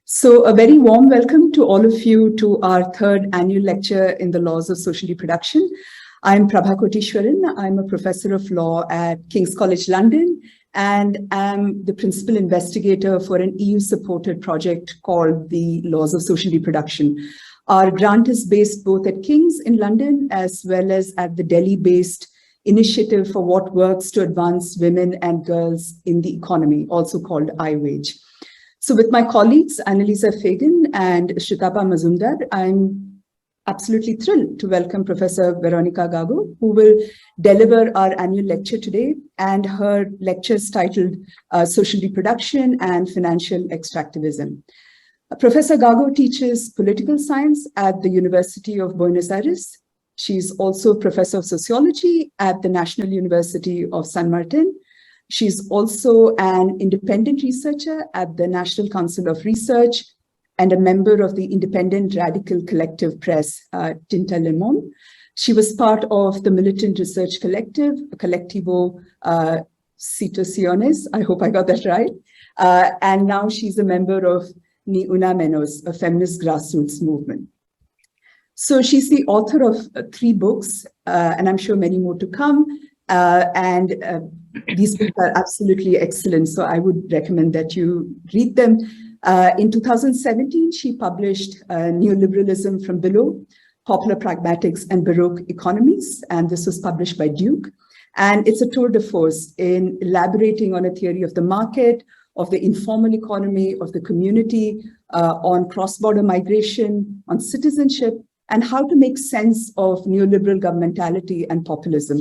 So a very warm welcome to all of you to our third annual lecture in the Laws of Social Reproduction. I'm Prabha Kotishwaran. I'm a professor of law at King's College London, and I'm the principal investigator for an EU-supported project called the Laws of Social Reproduction. Our grant is based both at King's in London as well as at the Delhi-based Initiative for What Works to Advance Women and Girls in the Economy, also called iWage. So with my colleagues, Annalisa Fagan and Shritapa Mazumdar, I'm absolutely thrilled to welcome Professor Veronica Gago, who will deliver our annual lecture today, and her lecture is titled Social Reproduction and Financial Extractivism. Professor Gago teaches political science at the University of Buenos Aires. She's also professor of sociology at the National University of San Martin. She's also an independent researcher at the National Council of Research and a member of the independent radical collective press, Tinta Limón. She was part of the militant research collective, Colectivo Situaciones, I hope I got that right. And now she's a member of Ni Una Menos, a feminist grassroots movement. So she's the author of 3 books, and I'm sure many more to come. These books are absolutely excellent, so I would recommend that you read them. In 2017, she published Neoliberalism from Below, Popular Pragmatics and Baroque Economies, and this was published by Duke. And it's a tour de force in elaborating on a theory of the market, of the informal economy, of the community, on cross-border migration, on citizenship, and how to make sense of neoliberal governmentality and populism.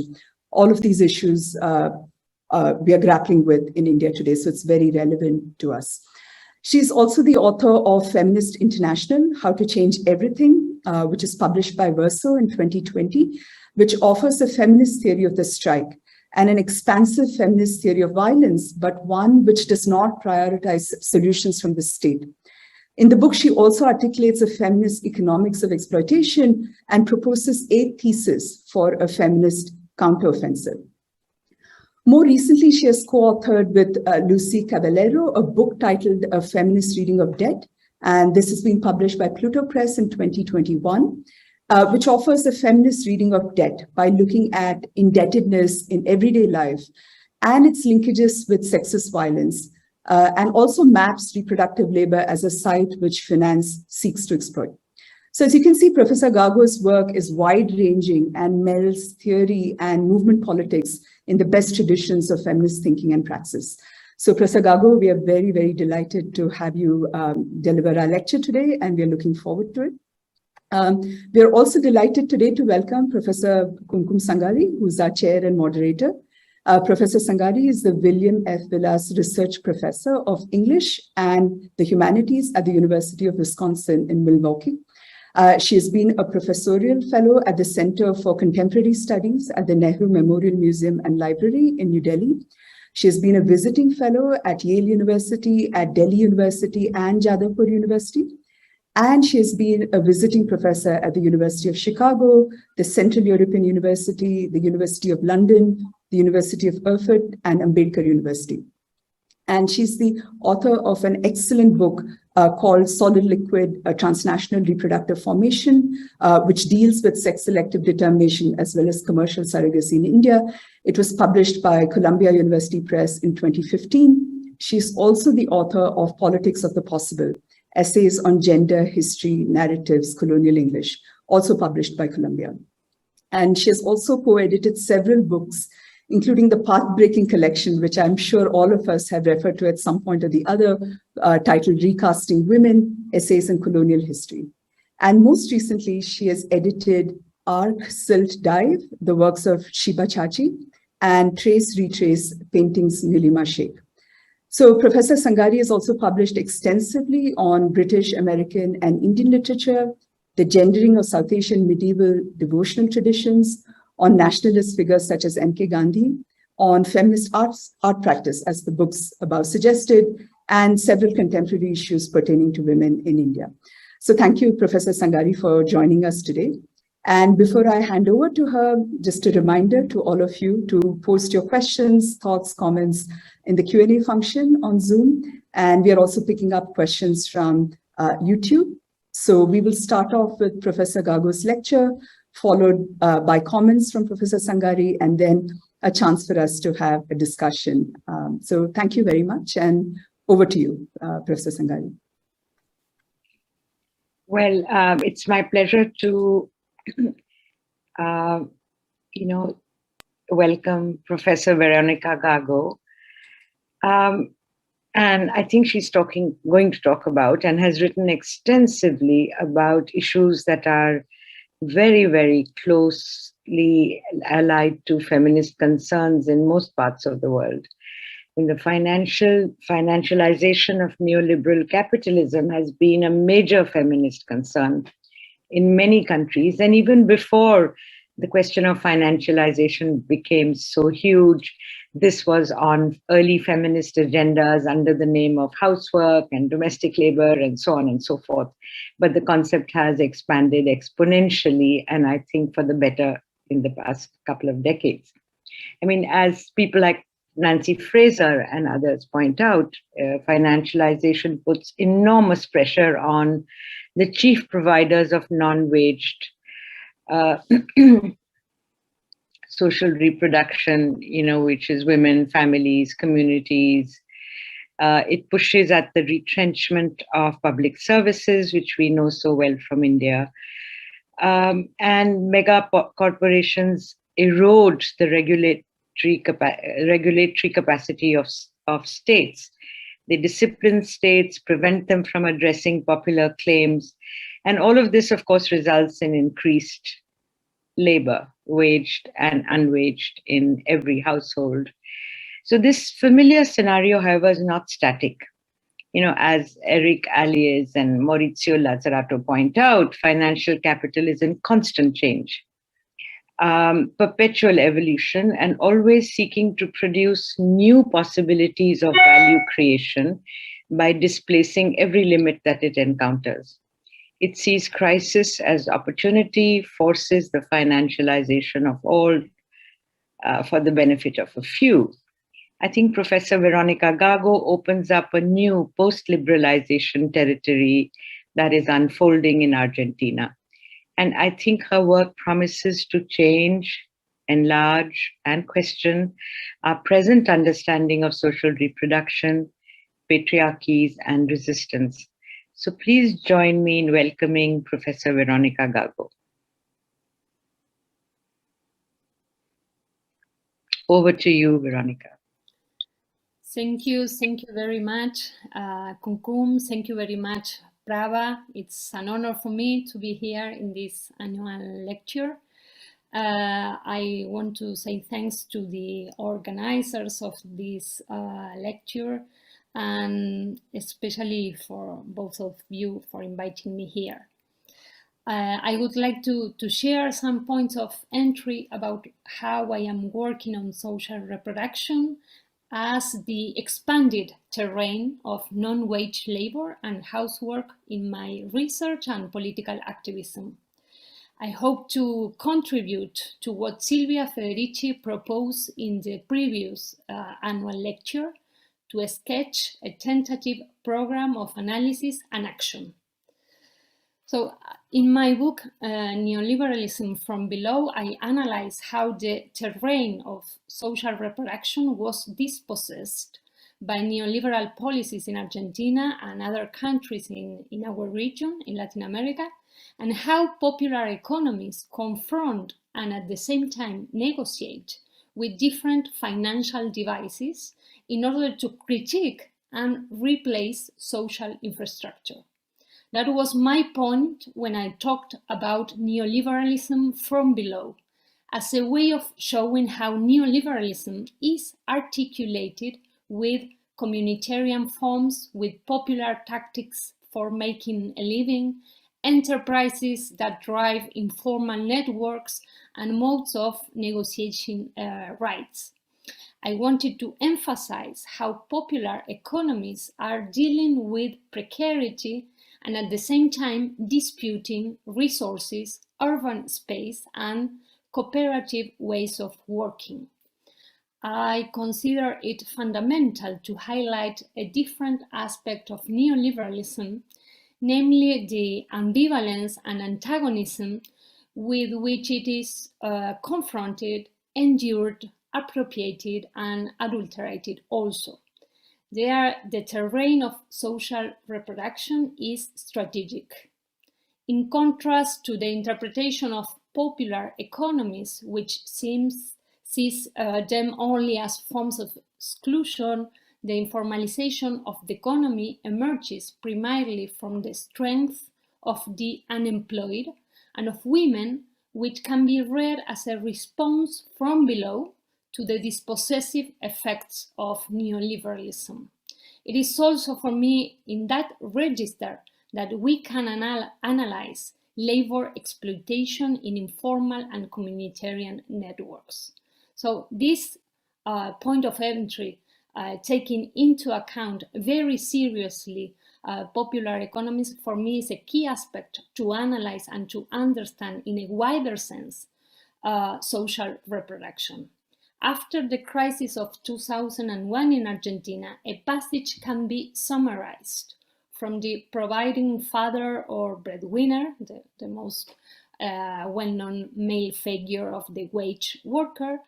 All of these issues we are grappling with in India today, so it's very relevant to us. She's also the author of Feminist International, How to Change Everything, which is published by Verso in 2020, which offers a feminist theory of the strike and an expansive feminist theory of violence, but one which does not prioritize solutions from the state. In the book, she also articulates a feminist economics of exploitation and proposes 8 theses for a feminist counteroffensive. More recently, she has co-authored with Lucy Caballero a book titled A Feminist Reading of Debt, and this has been published by Pluto Press in 2021, which offers a feminist reading of debt by looking at indebtedness in everyday life and its linkages with sexist violence, and also maps reproductive labor as a site which finance seeks to exploit. So as you can see, Professor Gago's work is wide-ranging and melds theory and movement politics in the best traditions of feminist thinking and praxis. So Professor Gago, we are very, very delighted to have you deliver our lecture today, and we are looking forward to it. We are also delighted today to welcome Professor Kumkum Sangari, who's our chair and moderator. Professor Sangari is the William F. Vilas Research Professor of English and the Humanities at the University of Wisconsin in Milwaukee. She has been a professorial fellow at the Center for Contemporary Studies at the Nehru Memorial Museum and Library in New Delhi. She has been a visiting fellow at Yale University, at Delhi University, and Jadavpur University. And she has been a visiting professor at the University of Chicago, the Central European University, the University of London, the University of Erfurt, and Ambedkar University. And she's the author of an excellent book called Solid Liquid, a Transnational Reproductive Formation, which deals with sex-selective determination as well as commercial surrogacy in India. It was published by Columbia University Press in 2015. She's also the author of Politics of the Possible, Essays on Gender, History, Narratives, Colonial English, also published by Columbia. And she has also co-edited several books, including the Path-Breaking Collection, which I'm sure all of us have referred to at some point or the other, titled Recasting Women, Essays in Colonial History. And most recently, she has edited Arc, Silt, Dive, the works of Shiba Chachi, and Trace, Retrace, Paintings, Nilima Sheikh. So Professor Sangari has also published extensively on British, American, and Indian literature, the gendering of South Asian medieval devotional traditions, on nationalist figures such as M.K. Gandhi, on feminist art practice, as the books above suggested, and several contemporary issues pertaining to women in India. So thank you, Professor Sangari, for joining us today. And before I hand over to her, just a reminder to all of you to post your questions, thoughts, comments in the Q&A function on Zoom. And we are also picking up questions from YouTube. So we will start off with Professor Gago's lecture, followed by comments from Professor Sangari, and then a chance for us to have a discussion. So thank you very much, and over to you, Professor Sangari. Well, it's my pleasure to, welcome Professor Veronica Gago. And I think she's going to talk about and has written extensively about issues that are very, very closely allied to feminist concerns in most parts of the world. In the financialization of neoliberal capitalism has been a major feminist concern in many countries. And even before the question of financialization became so huge, this was on early feminist agendas under the name of housework and domestic labor and so on and so forth. But the concept has expanded exponentially, and I think for the better in the past couple of decades. I mean, as people like Nancy Fraser and others point out, financialization puts enormous pressure on the chief providers of non-waged social reproduction, which is women, families, communities. It pushes at the retrenchment of public services, which we know so well from India. And mega corporations erode the regulatory capacity of states. They discipline states, prevent them from addressing popular claims. And all of this, of course, results in increased labor, waged and unwaged, in every household. So this familiar scenario, however, is not static. As Eric Alliez and Maurizio Lazzarato point out, financial capital is in constant change, perpetual evolution, and always seeking to produce new possibilities of value creation by displacing every limit that it encounters. It sees crisis as opportunity, forces the financialization of all for the benefit of a few. I think Professor Veronica Gago opens up a new post-liberalization territory that is unfolding in Argentina. And I think her work promises to change, enlarge, and question our present understanding of social reproduction, patriarchies, and resistance. So please join me in welcoming Professor Veronica Gago. Over to you, Veronica. Thank you very much, Kumkum. Thank you very much, Prava. It's an honor for me to be here in this annual lecture. I want to say thanks to the organizers of this lecture, and especially for both of you for inviting me here. I would like to share some points of entry about how I am working on social reproduction as the expanded terrain of non-wage labor and housework in my research and political activism. I hope to contribute to what Silvia Federici proposed in the previous annual lecture, to sketch a tentative program of analysis and action. So in my book, Neoliberalism from Below, I analyze how the terrain of social reproduction was dispossessed by neoliberal policies in Argentina and other countries in our region, in Latin America, and how popular economies confront and at the same time negotiate with different financial devices in order to critique and replace social infrastructure. That was my point when I talked about neoliberalism from below, as a way of showing how neoliberalism is articulated with communitarian forms, with popular tactics for making a living, enterprises that drive informal networks, and modes of negotiation rights. I wanted to emphasize how popular economies are dealing with precarity and at the same time disputing resources, urban space, and cooperative ways of working. I consider it fundamental to highlight a different aspect of neoliberalism, namely the ambivalence and antagonism with which it is confronted, endured, appropriated, and adulterated also. There, the terrain of social reproduction is strategic. In contrast to the interpretation of popular economies, which sees them only as forms of exclusion, the informalization of the economy emerges primarily from the strength of the unemployed and of women, which can be read as a response from below to the dispossessive effects of neoliberalism. It is also for me in that register that we can analyze labor exploitation in informal and communitarian networks. So this point of entry, taking into account very seriously popular economies, for me is a key aspect to analyze and to understand in a wider sense social reproduction. After the crisis of 2001 in Argentina, a passage can be summarized from the providing father or breadwinner, the most well-known male figure of the wage worker,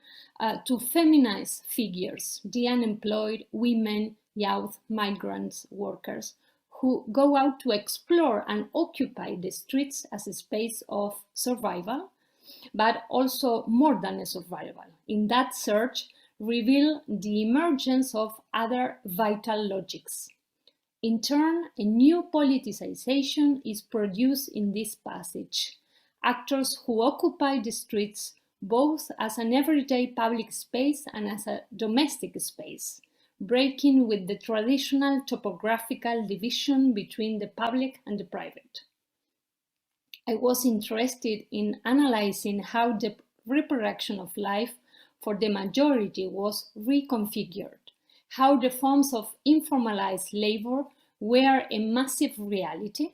to feminized figures, the unemployed, women, youth, migrants, workers, who go out to explore and occupy the streets as a space of survival, but also more than a survival. In that search, reveal the emergence of other vital logics. In turn, a new politicization is produced in this passage. Actors who occupy the streets both as an everyday public space and as a domestic space, breaking with the traditional topographical division between the public and the private. I was interested in analyzing how the reproduction of life for the majority was reconfigured, how the forms of informalized labor were a massive reality,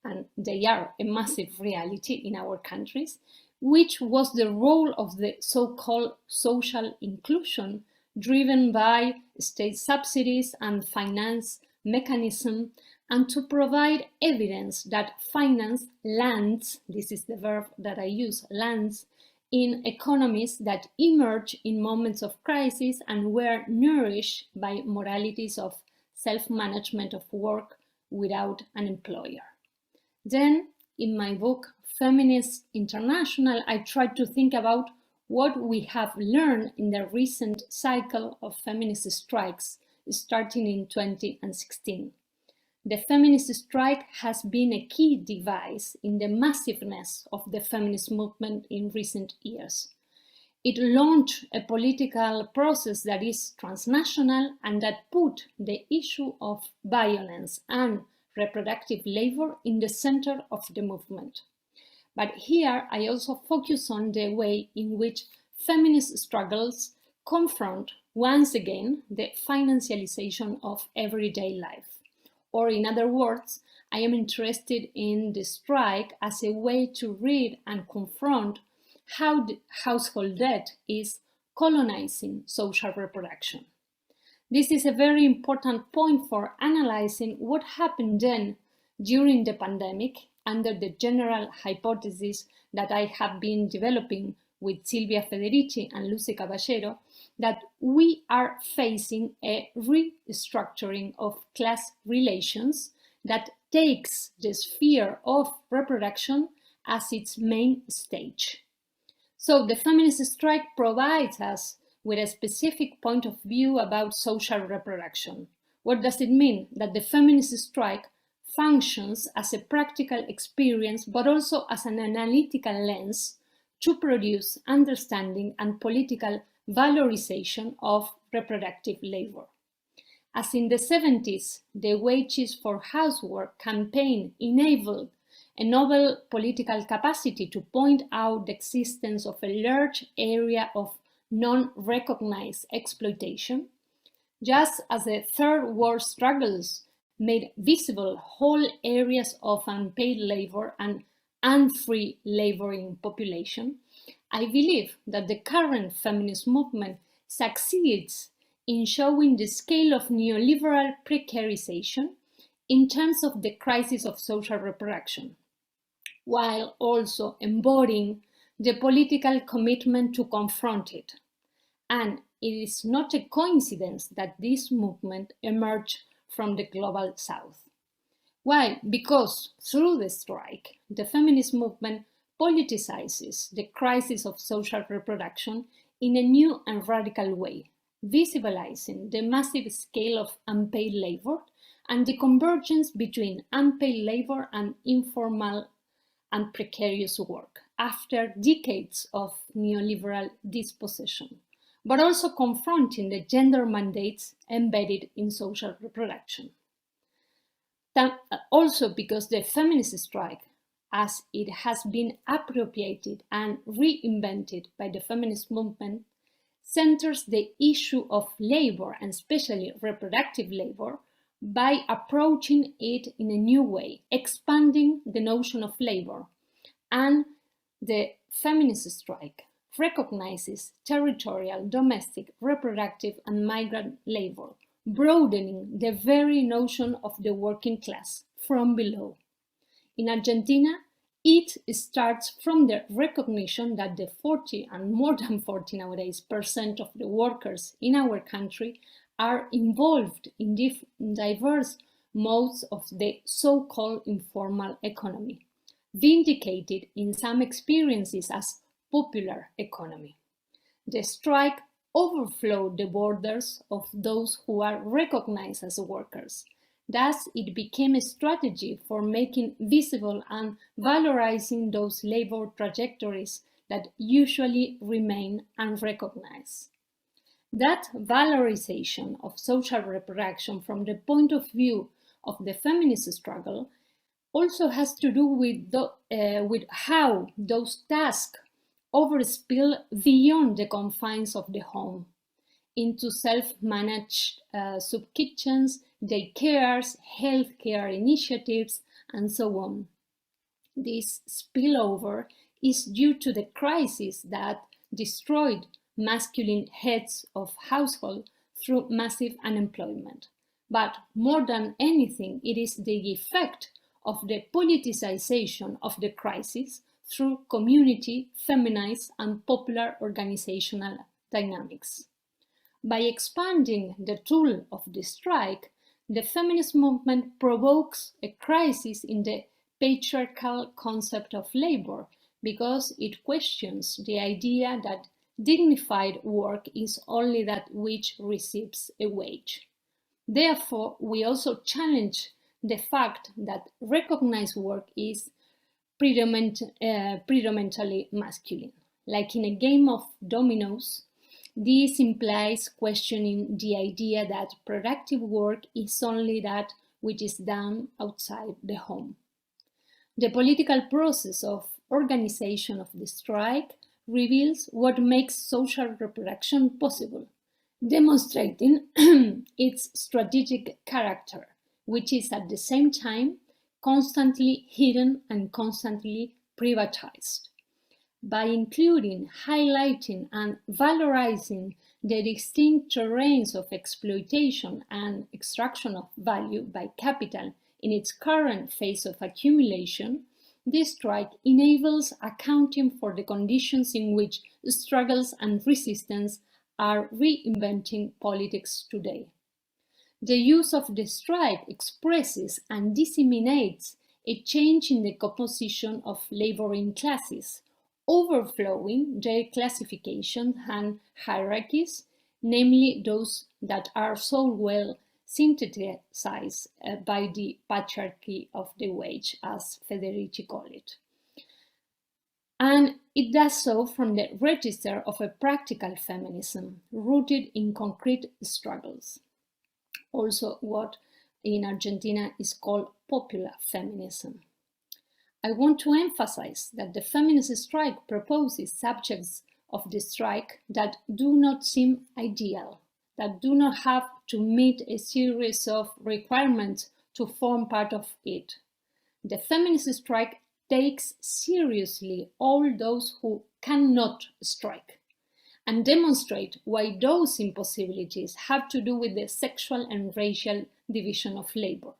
and they are a massive reality in our countries, which was the role of the so-called social inclusion driven by state subsidies and finance mechanism, and to provide evidence that finance lands, this is the verb that I use, lands, in economies that emerge in moments of crisis and were nourished by moralities of self-management of work without an employer. Then, in my book, Feminist International, I tried to think about what we have learned in the recent cycle of feminist strikes starting in 2016. The feminist strike has been a key device in the massiveness of the feminist movement in recent years. It launched a political process that is transnational and that put the issue of violence and reproductive labor in the center of the movement. But here I also focus on the way in which feminist struggles confront once again the financialization of everyday life. Or in other words, I am interested in the strike as a way to read and confront how the household debt is colonizing social reproduction. This is a very important point for analyzing what happened then during the pandemic under the general hypothesis that I have been developing with Silvia Federici and Lucy Caballero, that we are facing a restructuring of class relations that takes the sphere of reproduction as its main stage. So the feminist strike provides us with a specific point of view about social reproduction. What does it mean? That the feminist strike functions as a practical experience, but also as an analytical lens to produce understanding and political valorization of reproductive labor. As in the 70s, the Wages for Housework campaign enabled a novel political capacity to point out the existence of a large area of non-recognized exploitation, just as the Third World struggles made visible whole areas of unpaid labor and unfree laboring population. I believe that the current feminist movement succeeds in showing the scale of neoliberal precarization in terms of the crisis of social reproduction, while also embodying the political commitment to confront it. And it is not a coincidence that this movement emerged from the global south. Why? Because through the strike, the feminist movement politicizes the crisis of social reproduction in a new and radical way, visibilizing the massive scale of unpaid labor and the convergence between unpaid labor and informal and precarious work after decades of neoliberal dispossession, but also confronting the gender mandates embedded in social reproduction. Also because the feminist strike, as it has been appropriated and reinvented by the feminist movement, centers the issue of labor, and especially reproductive labor, by approaching it in a new way, expanding the notion of labor. And the feminist strike recognizes territorial, domestic, reproductive, and migrant labor, broadening the very notion of the working class from below. In Argentina, it starts from the recognition that the 40 and more than 40 nowadays % of the workers in our country are involved in diverse modes of the so-called informal economy, vindicated in some experiences as popular economy. The strike overflowed the borders of those who are recognized as workers. Thus, it became a strategy for making visible and valorizing those labor trajectories that usually remain unrecognized. That valorization of social reproduction from the point of view of the feminist struggle also has to do with how those tasks overspill beyond the confines of the home into self-managed sub-kitchens, daycares, healthcare initiatives, and so on. This spillover is due to the crisis that destroyed masculine heads of household through massive unemployment. But more than anything, it is the effect of the politicization of the crisis through community, feminized, and popular organizational dynamics. By expanding the tool of the strike, the feminist movement provokes a crisis in the patriarchal concept of labor because it questions the idea that dignified work is only that which receives a wage. Therefore, we also challenge the fact that recognized work is predominantly masculine. Like in a game of dominoes, this implies questioning the idea that productive work is only that which is done outside the home. The political process of organization of the strike reveals what makes social reproduction possible, demonstrating its strategic character, which is at the same time constantly hidden and constantly privatized. By including, highlighting, and valorizing the distinct terrains of exploitation and extraction of value by capital in its current phase of accumulation, this strike enables accounting for the conditions in which struggles and resistance are reinventing politics today. The use of the strike expresses and disseminates a change in the composition of laboring classes, overflowing their classification and hierarchies, namely those that are so well synthesized by the patriarchy of the wage, as Federici called it. And it does so from the register of a practical feminism rooted in concrete struggles. Also what in Argentina is called popular feminism. I want to emphasize that the feminist strike proposes subjects of the strike that do not seem ideal, that do not have to meet a series of requirements to form part of it. The feminist strike takes seriously all those who cannot strike, and demonstrate why those impossibilities have to do with the sexual and racial division of labor.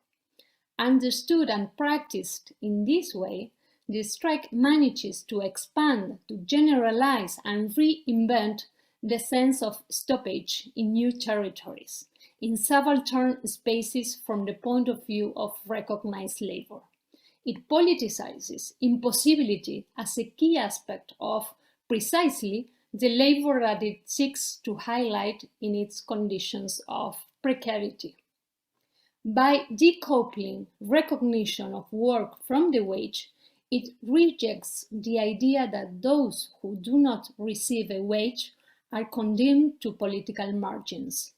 Understood and practiced in this way, the strike manages to expand, to generalize, and reinvent the sense of stoppage in new territories, in subaltern spaces from the point of view of recognized labor. It politicizes impossibility as a key aspect of precisely the labor that it seeks to highlight in its conditions of precarity. By decoupling recognition of work from the wage, it rejects the idea that those who do not receive a wage are condemned to political margins.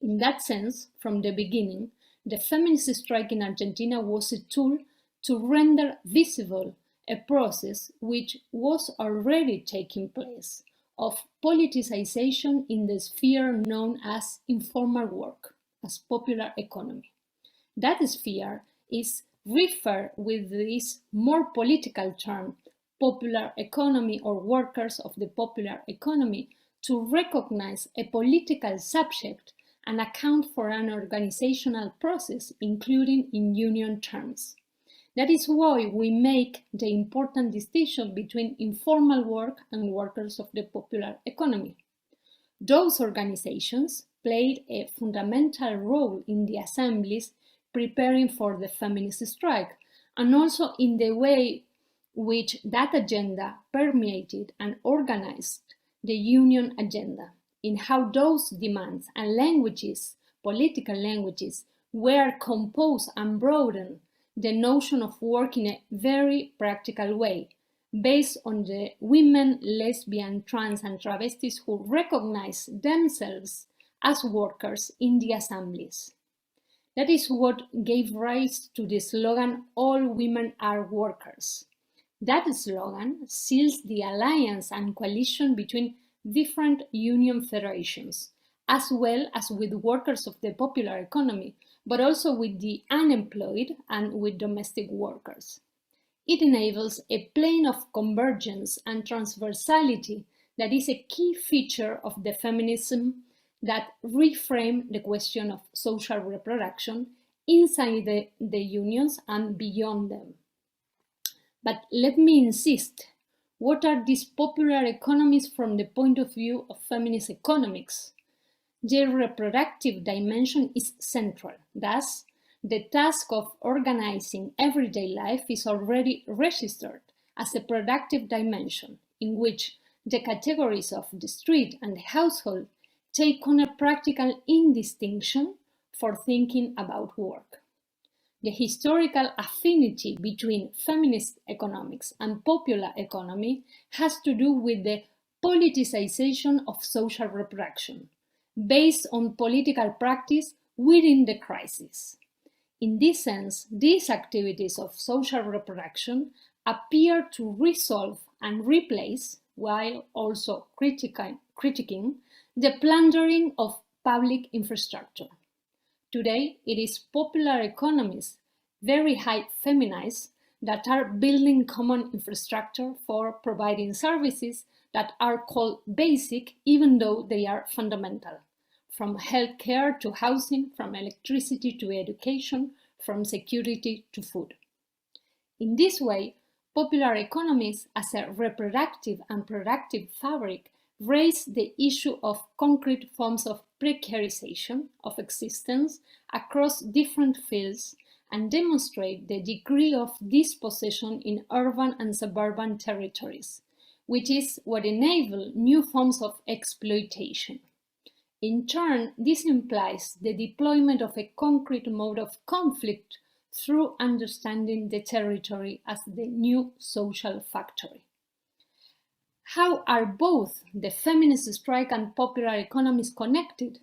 In that sense, from the beginning, the feminist strike in Argentina was a tool to render visible a process which was already taking place of politicization in the sphere known as informal work, as popular economy. That sphere is referred with this more political term, popular economy or workers of the popular economy, to recognize a political subject and account for an organizational process, including in union terms. That is why we make the important distinction between informal work and workers of the popular economy. Those organizations played a fundamental role in the assemblies preparing for the feminist strike, and also in the way which that agenda permeated and organized the union agenda, in how those demands and languages, political languages, were composed and broadened the notion of work in a very practical way, based on the women, lesbian, trans, and travestis who recognize themselves as workers in the assemblies. That is what gave rise to the slogan, "All women are workers." That slogan seals the alliance and coalition between different union federations, as well as with workers of the popular economy, but also with the unemployed and with domestic workers. It enables a plane of convergence and transversality that is a key feature of the feminism that reframe the question of social reproduction inside the unions and beyond them. But let me insist, what are these popular economies from the point of view of feminist economics? The reproductive dimension is central. Thus, the task of organizing everyday life is already registered as a productive dimension in which the categories of the street and the household take on a practical indistinction for thinking about work. The historical affinity between feminist economics and popular economy has to do with the politicization of social reproduction, based on political practice within the crisis. In this sense, these activities of social reproduction appear to resolve and replace, while also critiquing, the plundering of public infrastructure. Today, it is popular economies, very high feminized, that are building common infrastructure for providing services that are called basic, even though they are fundamental, from healthcare to housing, from electricity to education, from security to food. In this way, popular economies as a reproductive and productive fabric raise the issue of concrete forms of precarization of existence across different fields and demonstrate the degree of dispossession in urban and suburban territories, which is what enables new forms of exploitation. In turn, this implies the deployment of a concrete mode of conflict through understanding the territory as the new social factory. How are both the feminist strike and popular economies connected?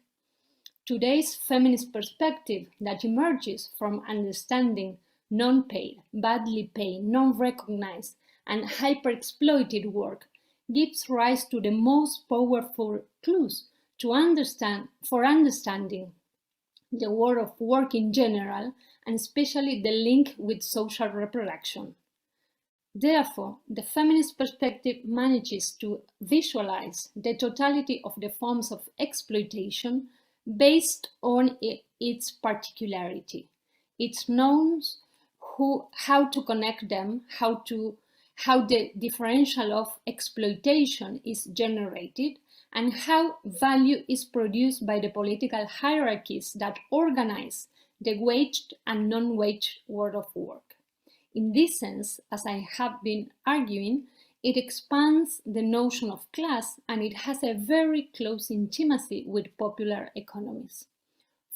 Today's feminist perspective that emerges from understanding non-paid, badly paid, non-recognized, and hyper-exploited work gives rise to the most powerful clues for understanding the world of work in general, and especially the link with social reproduction. Therefore, the feminist perspective manages to visualize the totality of the forms of exploitation based on its particularity. It knows how to connect them, how the differential of exploitation is generated, and how value is produced by the political hierarchies that organize the waged and non-waged world of work. In this sense, as I have been arguing, it expands the notion of class, and it has a very close intimacy with popular economies.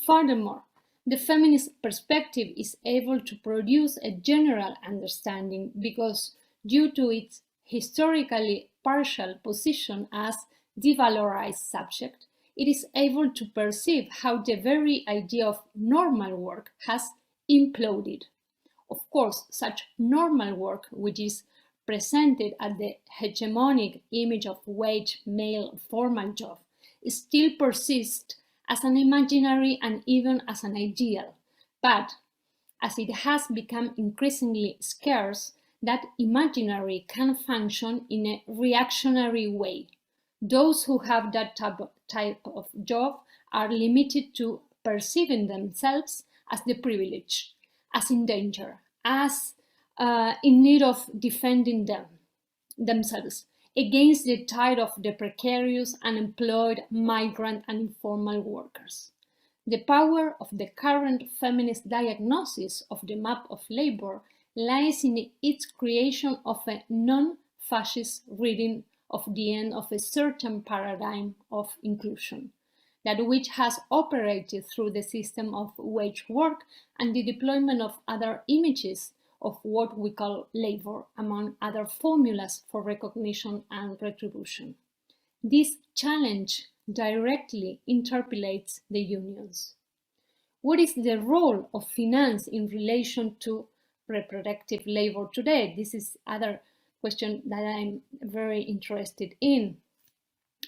Furthermore, the feminist perspective is able to produce a general understanding because, due to its historically partial position as devalorized subject, it is able to perceive how the very idea of normal work has imploded. Of course, such normal work, which is presented as the hegemonic image of wage male formal job, still persists as an imaginary and even as an ideal. But as it has become increasingly scarce, that imaginary can function in a reactionary way. Those who have that type of job are limited to perceiving themselves as the privileged, as in danger, as in need of defending themselves against the tide of the precarious, unemployed, migrant, and informal workers. The power of the current feminist diagnosis of the map of labor lies in its creation of a non-fascist reading of the end of a certain paradigm of inclusion, that which has operated through the system of wage work and the deployment of other images of what we call labor, among other formulas for recognition and retribution. This challenge directly interpellates the unions. What is the role of finance in relation to reproductive labor today? This is other question that I'm very interested in.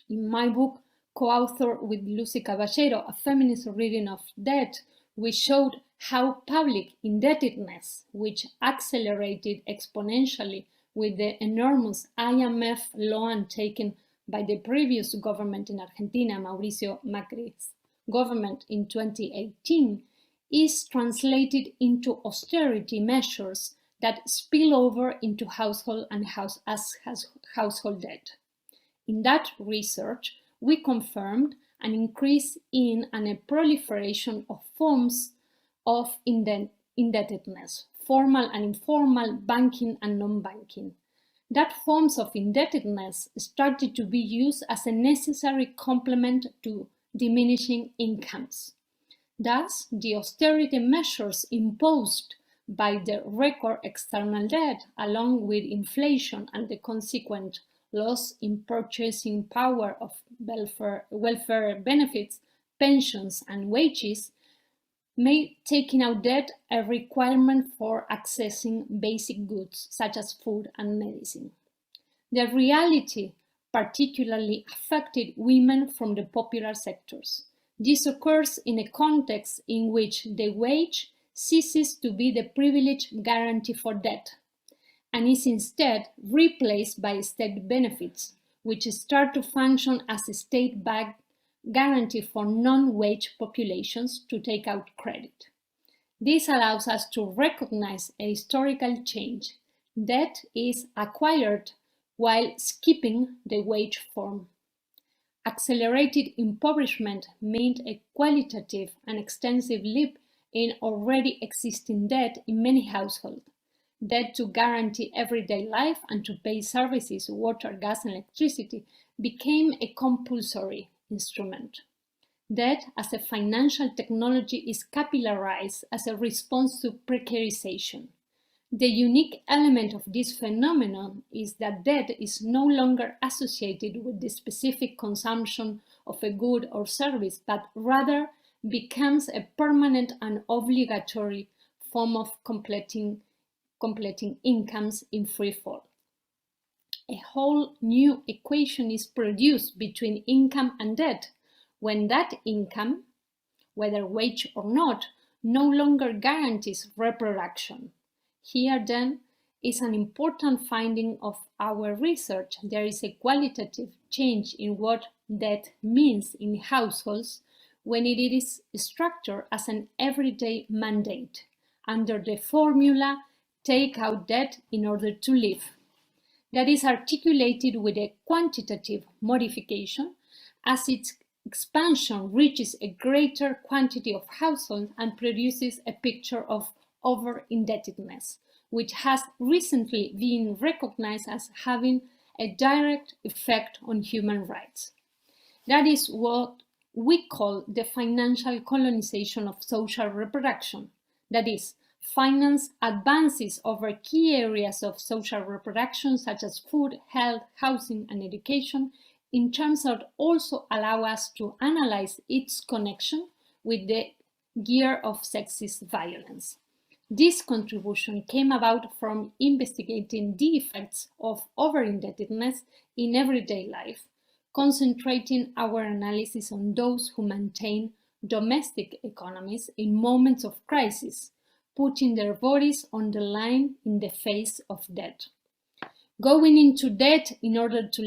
In my book, co-author with Lucy Caballero, A Feminist Reading of Debt, we showed how public indebtedness, which accelerated exponentially with the enormous IMF loan taken by the previous government in Argentina, Mauricio Macri's government in 2018, is translated into austerity measures that spill over into household and household debt. In that research, we confirmed an increase in and a proliferation of forms of indebtedness, formal and informal, banking and non-banking. That forms of indebtedness started to be used as a necessary complement to diminishing incomes. Thus, the austerity measures imposed by the record external debt, along with inflation and the consequent loss in purchasing power of welfare benefits, pensions, and wages, made taking out debt a requirement for accessing basic goods such as food and medicine. The reality particularly affected women from the popular sectors. This occurs in a context in which the wage ceases to be the privilege guarantee for debt and is instead replaced by state benefits, which start to function as a state-backed guarantee for non-wage populations to take out credit. This allows us to recognize a historical change. Debt is acquired while skipping the wage form. Accelerated impoverishment meant a qualitative and extensive leap in already existing debt in many households. Debt to guarantee everyday life and to pay services, water, gas, and electricity became a compulsory instrument. Debt as a financial technology is capillarized as a response to precarization. The unique element of this phenomenon is that debt is no longer associated with the specific consumption of a good or service, but rather becomes a permanent and obligatory form of completing incomes in free fall. A whole new equation is produced between income and debt when that income, whether wage or not, no longer guarantees reproduction. Here then, is an important finding of our research. There is a qualitative change in what debt means in households when it is structured as an everyday mandate under the formula take out debt in order to live. That is articulated with a quantitative modification as its expansion reaches a greater quantity of households and produces a picture of over-indebtedness, which has recently been recognized as having a direct effect on human rights. That is what we call the financial colonization of social reproduction. That is, finance advances over key areas of social reproduction such as food, health, housing, and education in terms that also allow us to analyze its connection with the gear of sexist violence. This contribution came about from investigating the effects of over-indebtedness in everyday life, concentrating our analysis on those who maintain domestic economies in moments of crisis, putting their bodies on the line in the face of debt. Going into debt in order to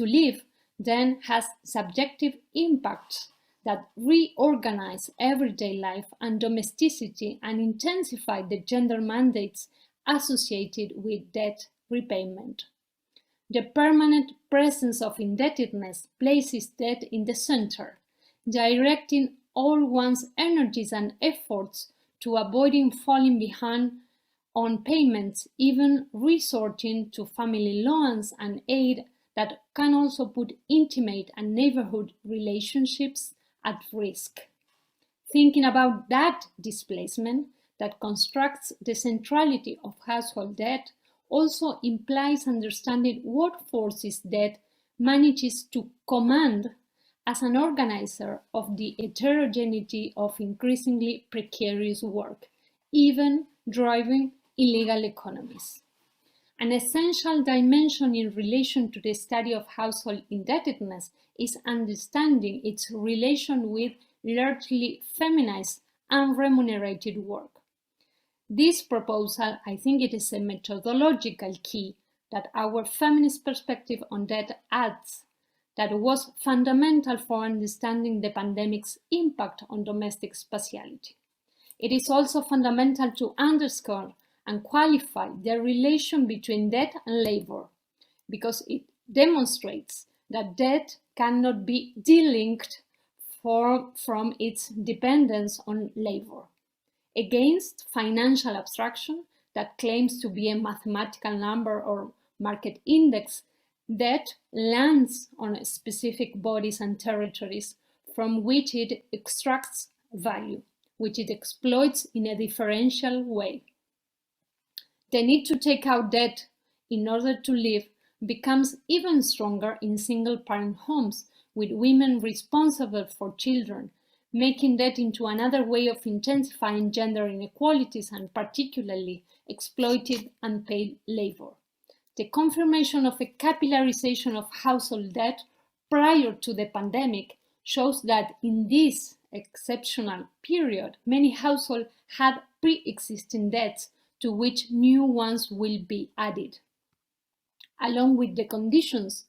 live then has subjective impacts that reorganize everyday life and domesticity and intensify the gender mandates associated with debt repayment. The permanent presence of indebtedness places debt in the center, directing all one's energies and efforts to avoiding falling behind on payments, even resorting to family loans and aid that can also put intimate and neighborhood relationships at risk. Thinking about that displacement that constructs the centrality of household debt also implies understanding what forces debt manages to command as an organizer of the heterogeneity of increasingly precarious work, even driving illegal economies. An essential dimension in relation to the study of household indebtedness is understanding its relation with largely feminized, unremunerated work. This proposal, I think it is a methodological key that our feminist perspective on debt adds that was fundamental for understanding the pandemic's impact on domestic spatiality. It is also fundamental to underscore and qualify the relation between debt and labor, because it demonstrates that debt cannot be delinked from its dependence on labor. Against financial abstraction that claims to be a mathematical number or market index, debt lands on specific bodies and territories from which it extracts value, which it exploits in a differential way. The need to take out debt in order to live becomes even stronger in single-parent homes with women responsible for children, making debt into another way of intensifying gender inequalities and particularly exploited unpaid labor. The confirmation of a capillarization of household debt prior to the pandemic shows that in this exceptional period, many households had pre-existing debts to which new ones will be added. Along with the conditions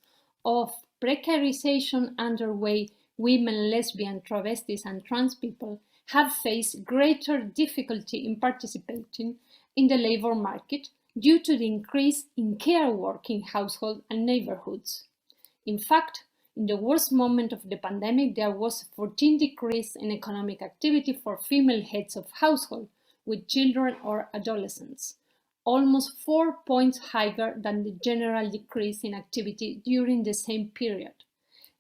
of precarization underway, women, lesbian, travestis, and trans people have faced greater difficulty in participating in the labor market due to the increase in care work in households and neighborhoods. In fact, in the worst moment of the pandemic, there was a 14% decrease in economic activity for female heads of household with children or adolescents, almost 4 points higher than the general decrease in activity during the same period.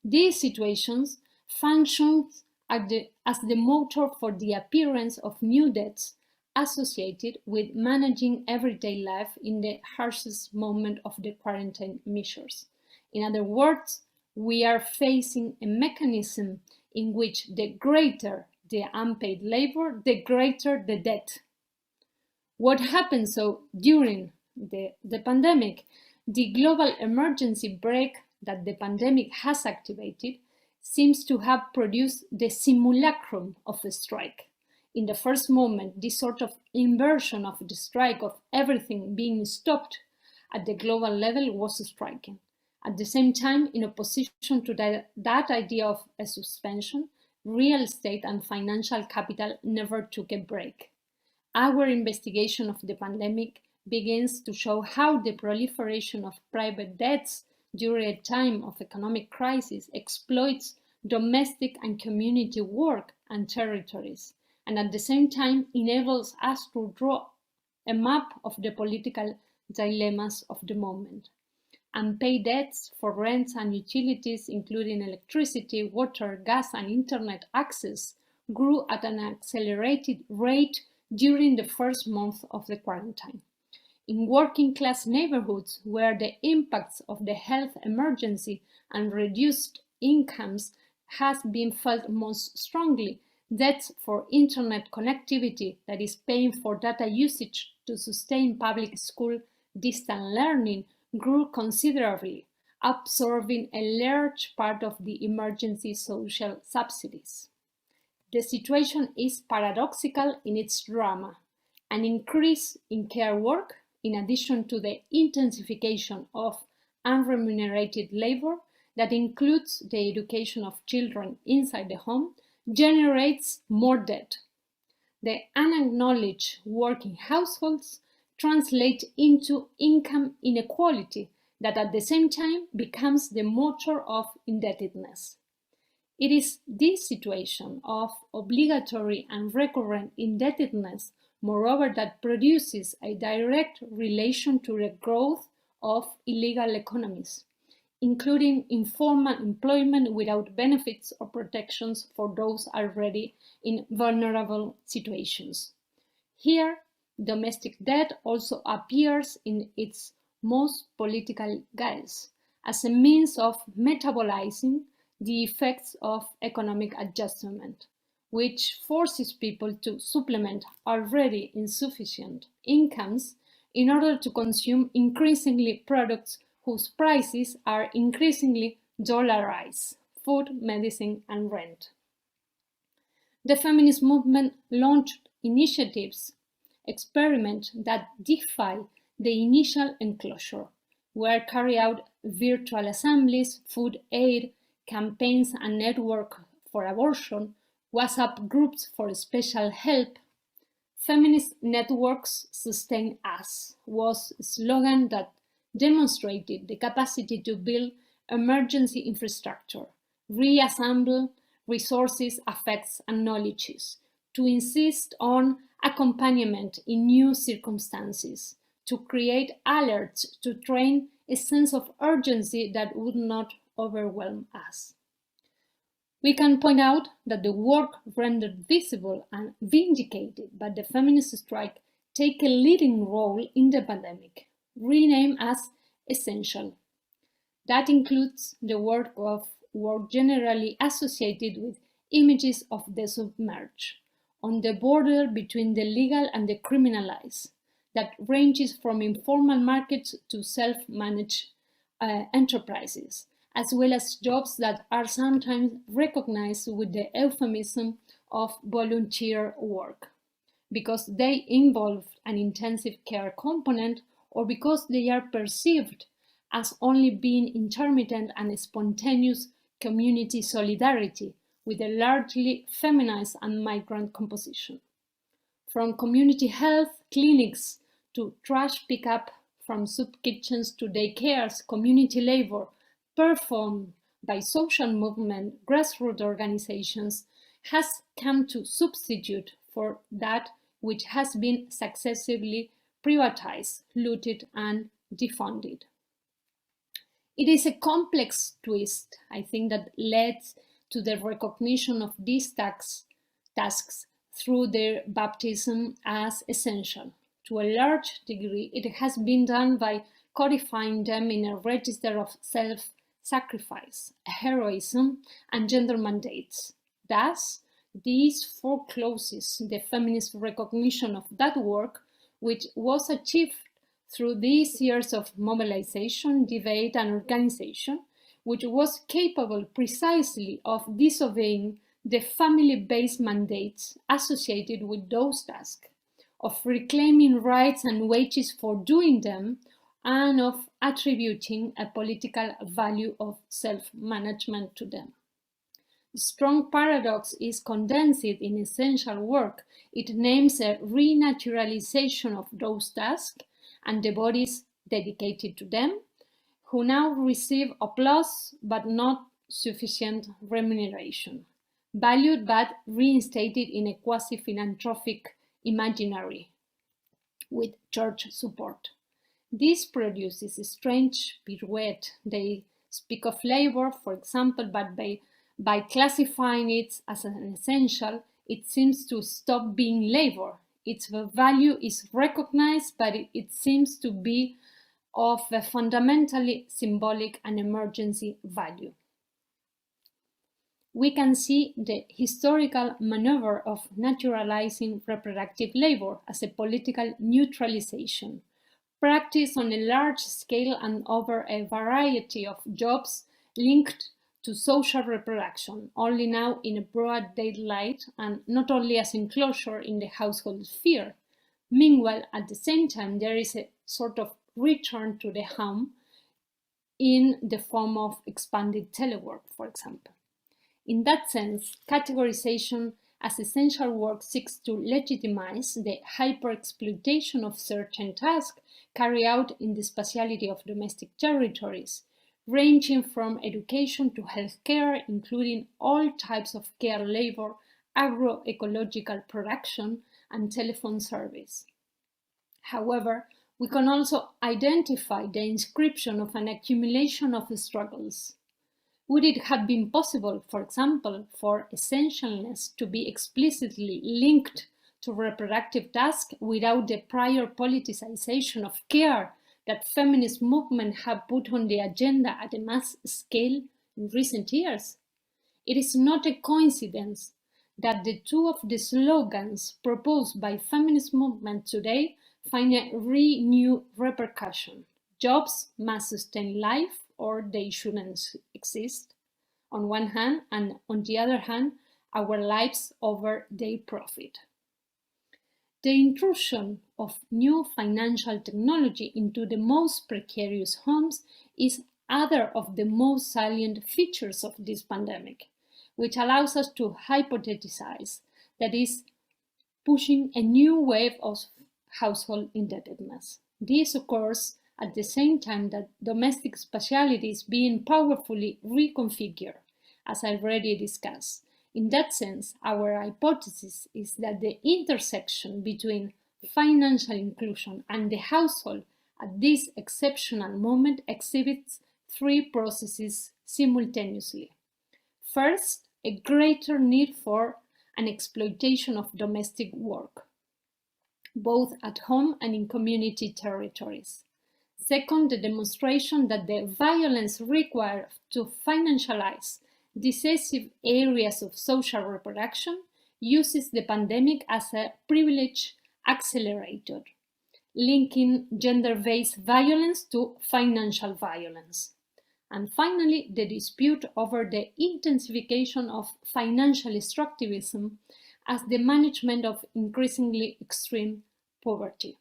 These situations function as the motor for the appearance of new debts associated with managing everyday life in the harshest moment of the quarantine measures. In other words, we are facing a mechanism in which the greater the unpaid labor, the greater the debt. What happened so during the pandemic? The global emergency brake that the pandemic has activated seems to have produced the simulacrum of a strike. In the first moment, this sort of inversion of the strike, of everything being stopped at the global level, was striking. At the same time, in opposition to that idea of a suspension, real estate and financial capital never took a break. Our investigation of the pandemic begins to show how the proliferation of private debts during a time of economic crisis exploits domestic and community work and territories, and at the same time enables us to draw a map of the political dilemmas of the moment. Unpaid debts for rents and utilities, including electricity, water, gas, and internet access, grew at an accelerated rate during the first month of the quarantine. In working-class neighborhoods, where the impacts of the health emergency and reduced incomes has been felt most strongly, debts for internet connectivity, that is paying for data usage to sustain public school distant learning, grew considerably, absorbing a large part of the emergency social subsidies. The situation is paradoxical in its drama. An increase in care work, in addition to the intensification of unremunerated labor that includes the education of children inside the home, generates more debt. The unacknowledged working households translate into income inequality that at the same time becomes the motor of indebtedness. It is this situation of obligatory and recurrent indebtedness, moreover, that produces a direct relation to the growth of illegal economies, including informal employment without benefits or protections for those already in vulnerable situations. Here, domestic debt also appears in its most political guise as a means of metabolizing the effects of economic adjustment, which forces people to supplement already insufficient incomes in order to consume increasingly products whose prices are increasingly dollarized: food, medicine, and rent. The feminist movement launched initiatives, experiments that defy the initial enclosure, were carried out virtual assemblies, food aid, campaigns and network for abortion, WhatsApp groups for special help. Feminist networks sustain us was a slogan that demonstrated the capacity to build emergency infrastructure, reassemble resources, affects, and knowledges, to insist on accompaniment in new circumstances, to create alerts, to train a sense of urgency that would not overwhelm us. We can point out that the work rendered visible and vindicated by the feminist strike take a leading role in the pandemic, renamed as essential. That includes the work generally associated with images of the submerged, on the border between the legal and the criminalized, that ranges from informal markets to self-managed enterprises, as well as jobs that are sometimes recognized with the euphemism of volunteer work, because they involve an intensive care component or because they are perceived as only being intermittent and spontaneous community solidarity with a largely feminized and migrant composition. From community health clinics to trash pickup, from soup kitchens to daycares, community labor performed by social movement grassroots organizations has come to substitute for that which has been successively privatized, looted, and defunded. It is a complex twist, I think, that leads to the recognition of these tasks through their baptism as essential. To a large degree, it has been done by codifying them in a register of self-sacrifice, heroism, and gender mandates. Thus, this forecloses the feminist recognition of that work, which was achieved through these years of mobilization, debate, and organization, which was capable precisely of disobeying the family-based mandates associated with those tasks, of reclaiming rights and wages for doing them, and of attributing a political value of self-management to them. The strong paradox is condensed in essential work. It names a renaturalization of those tasks and the bodies dedicated to them, who now receive applause but not sufficient remuneration, valued but reinstated in a quasi-philanthropic imaginary with church support. This produces a strange pirouette. They speak of labor, for example, but by classifying it as an essential, it seems to stop being labor. Its value is recognized, but it seems to be of a fundamentally symbolic and emergency value. We can see the historical maneuver of naturalizing reproductive labor as a political neutralization, practiced on a large scale and over a variety of jobs linked to social reproduction, only now in a broad daylight and not only as enclosure in the household sphere. Meanwhile, at the same time, there is a sort of return to the home in the form of expanded telework, for example. In that sense, categorization as essential work seeks to legitimize the hyper-exploitation of certain tasks carried out in the spatiality of domestic territories, ranging from education to healthcare, including all types of care labor, agroecological production, and telephone service. However, we can also identify the inscription of an accumulation of struggles. Would it have been possible, for example, for essentialness to be explicitly linked to reproductive tasks without the prior politicization of care that feminist movements have put on the agenda at a mass scale in recent years? It is not a coincidence that the two of the slogans proposed by feminist movement today find a renewed repercussion. Jobs must sustain life or they shouldn't exist, on one hand, and on the other hand, our lives over their profit. The intrusion of new financial technology into the most precarious homes is other of the most salient features of this pandemic, which allows us to hypothesize that is pushing a new wave of household indebtedness. This occurs at the same time that domestic spatiality is being powerfully reconfigured, as I already discussed. In that sense, our hypothesis is that the intersection between financial inclusion and the household at this exceptional moment exhibits three processes simultaneously. First, a greater need for an exploitation of domestic work, both at home and in community territories. Second, the demonstration that the violence required to financialize decisive areas of social reproduction uses the pandemic as a privilege accelerator, linking gender-based violence to financial violence. And finally, the dispute over the intensification of financial extractivism as the management of increasingly extreme poverty.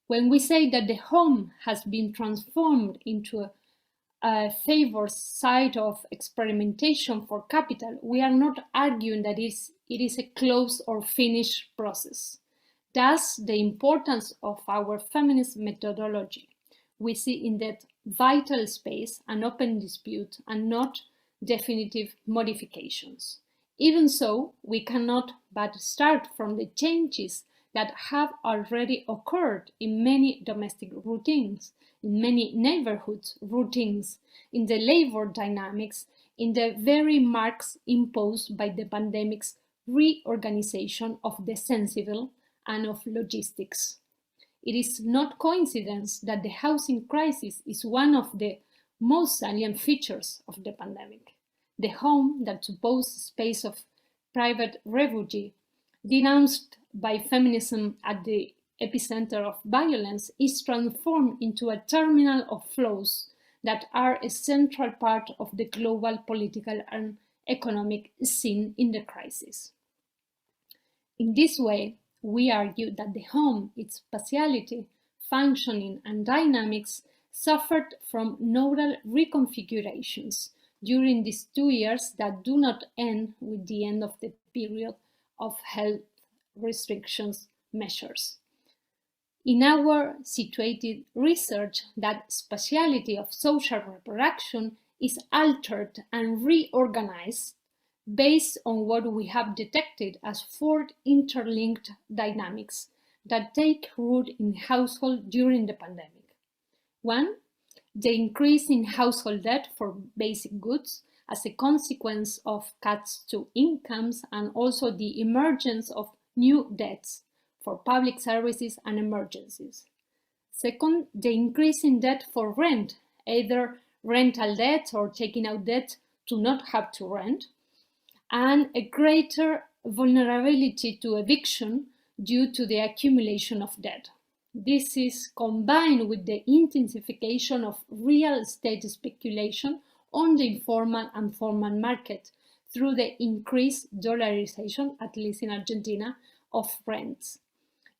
When we say that the home has been transformed into a favored site of experimentation for capital, we are not arguing that it is a closed or finished process. Thus, the importance of our feminist methodology. We see in that vital space an open dispute and not definitive modifications. Even so, we cannot but start from the changes that have already occurred in many domestic routines, in many neighborhood routines, in the labor dynamics, in the very marks imposed by the pandemic's reorganization of the sensible and of logistics. It is not coincidence that the housing crisis is one of the most salient features of the pandemic. The home, that supposed space of private refuge, denounced by feminism at the epicenter of violence, is transformed into a terminal of flows that are a central part of the global political and economic scene in the crisis. In this way, we argue that the home, its spatiality, functioning, and dynamics suffered from nodal reconfigurations during these 2 years that do not end with the end of the period of health restrictions measures. In our situated research, that spatiality of social reproduction is altered and reorganized based on what we have detected as 4 interlinked dynamics that take root in household during the pandemic. 1, the increase in household debt for basic goods as a consequence of cuts to incomes, and also the emergence of new debts for public services and emergencies. 2, the increase in debt for rent, either rental debt or taking out debt to not have to rent, and a greater vulnerability to eviction due to the accumulation of debt. This is combined with the intensification of real estate speculation on the informal and formal market through the increased dollarization, at least in Argentina, of rents.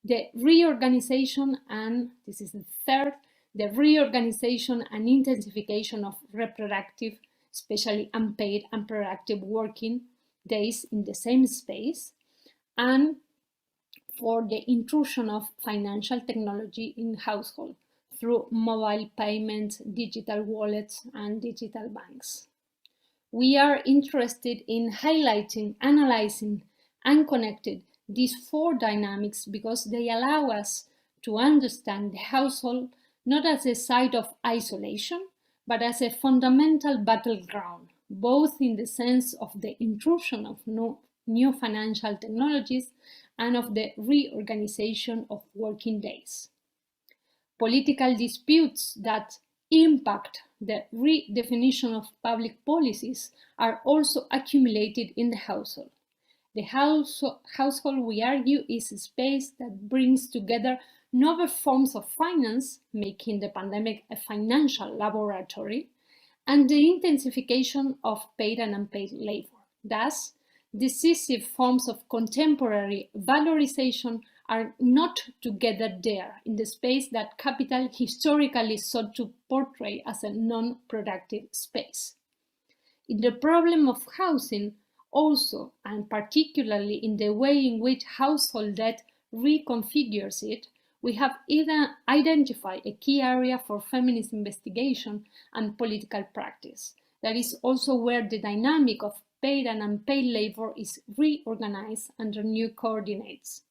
The reorganization, and this is the 3rd, the reorganization and intensification of reproductive, especially unpaid and productive working days in the same space, and for the intrusion of financial technology in household through mobile payments, digital wallets, and digital banks. We are interested in highlighting, analyzing, and connecting these 4 dynamics because they allow us to understand the household not as a site of isolation, but as a fundamental battleground, both in the sense of the intrusion of new financial technologies and of the reorganization of working days. Political disputes that impact the redefinition of public policies are also accumulated in the household. The household, we argue, is a space that brings together novel forms of finance, making the pandemic a financial laboratory, and the intensification of paid and unpaid labor. Thus, decisive forms of contemporary valorization are not together there in the space that capital historically sought to portray as a non-productive space. In the problem of housing, also, and particularly in the way in which household debt reconfigures it, we have either identified a key area for feminist investigation and political practice. That is also where the dynamic of paid and unpaid labor is reorganized under new coordinates.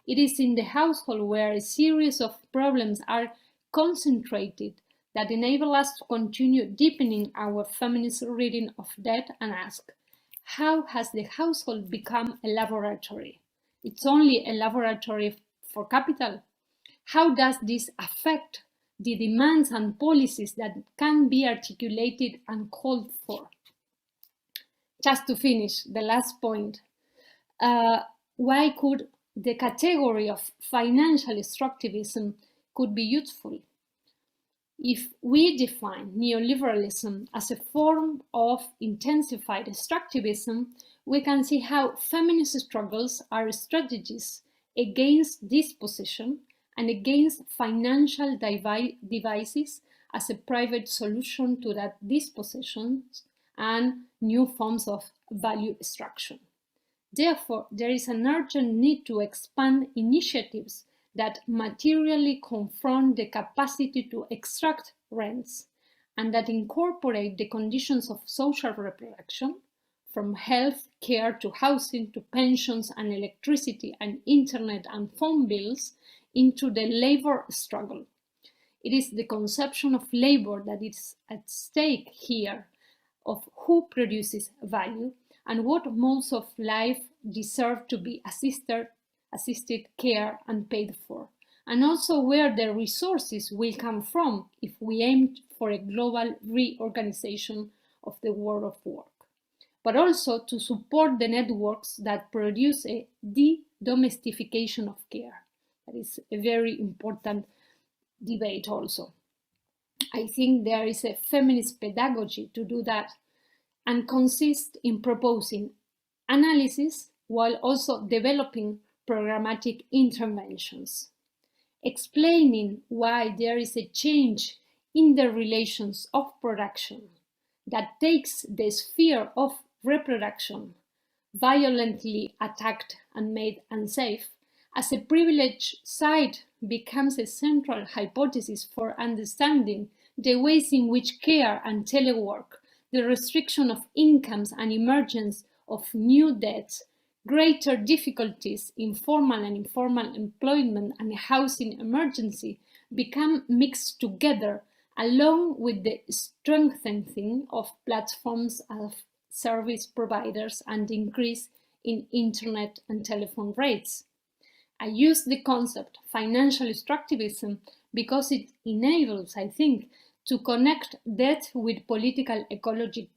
It is in the household where a series of problems are concentrated that enable us to continue deepening our feminist reading of debt and ask, how has the household become a laboratory? It's only a laboratory for capital. How does this affect the demands and policies that can be articulated and called for? Just to finish, the last point. Why could the category of financial extractivism could be useful? If we define neoliberalism as a form of intensified extractivism, we can see how feminist struggles are strategies against dispossession and against financial devices as a private solution to that dispossession and new forms of value extraction. Therefore, there is an urgent need to expand initiatives that materially confront the capacity to extract rents and that incorporate the conditions of social reproduction, from health care to housing to pensions and electricity and internet and phone bills, into the labor struggle. It is the conception of labor that is at stake here, of who produces value and what modes of life deserve to be assisted care and paid for, and also where the resources will come from if we aim for a global reorganization of the world of work, but also to support the networks that produce a de-domestication of care. That is a very important debate also. I think there is a feminist pedagogy to do that. and consists in proposing analysis while also developing programmatic interventions, explaining why there is a change in the relations of production that takes the sphere of reproduction, violently attacked and made unsafe, as a privileged site becomes a central hypothesis for understanding the ways in which care and telework, the restriction of incomes and emergence of new debts, greater difficulties in formal and informal employment and housing emergency become mixed together, along with the strengthening of platforms of service providers and increase in internet and telephone rates. I use the concept financial extractivism because it enables, I think, to connect debt with political ecology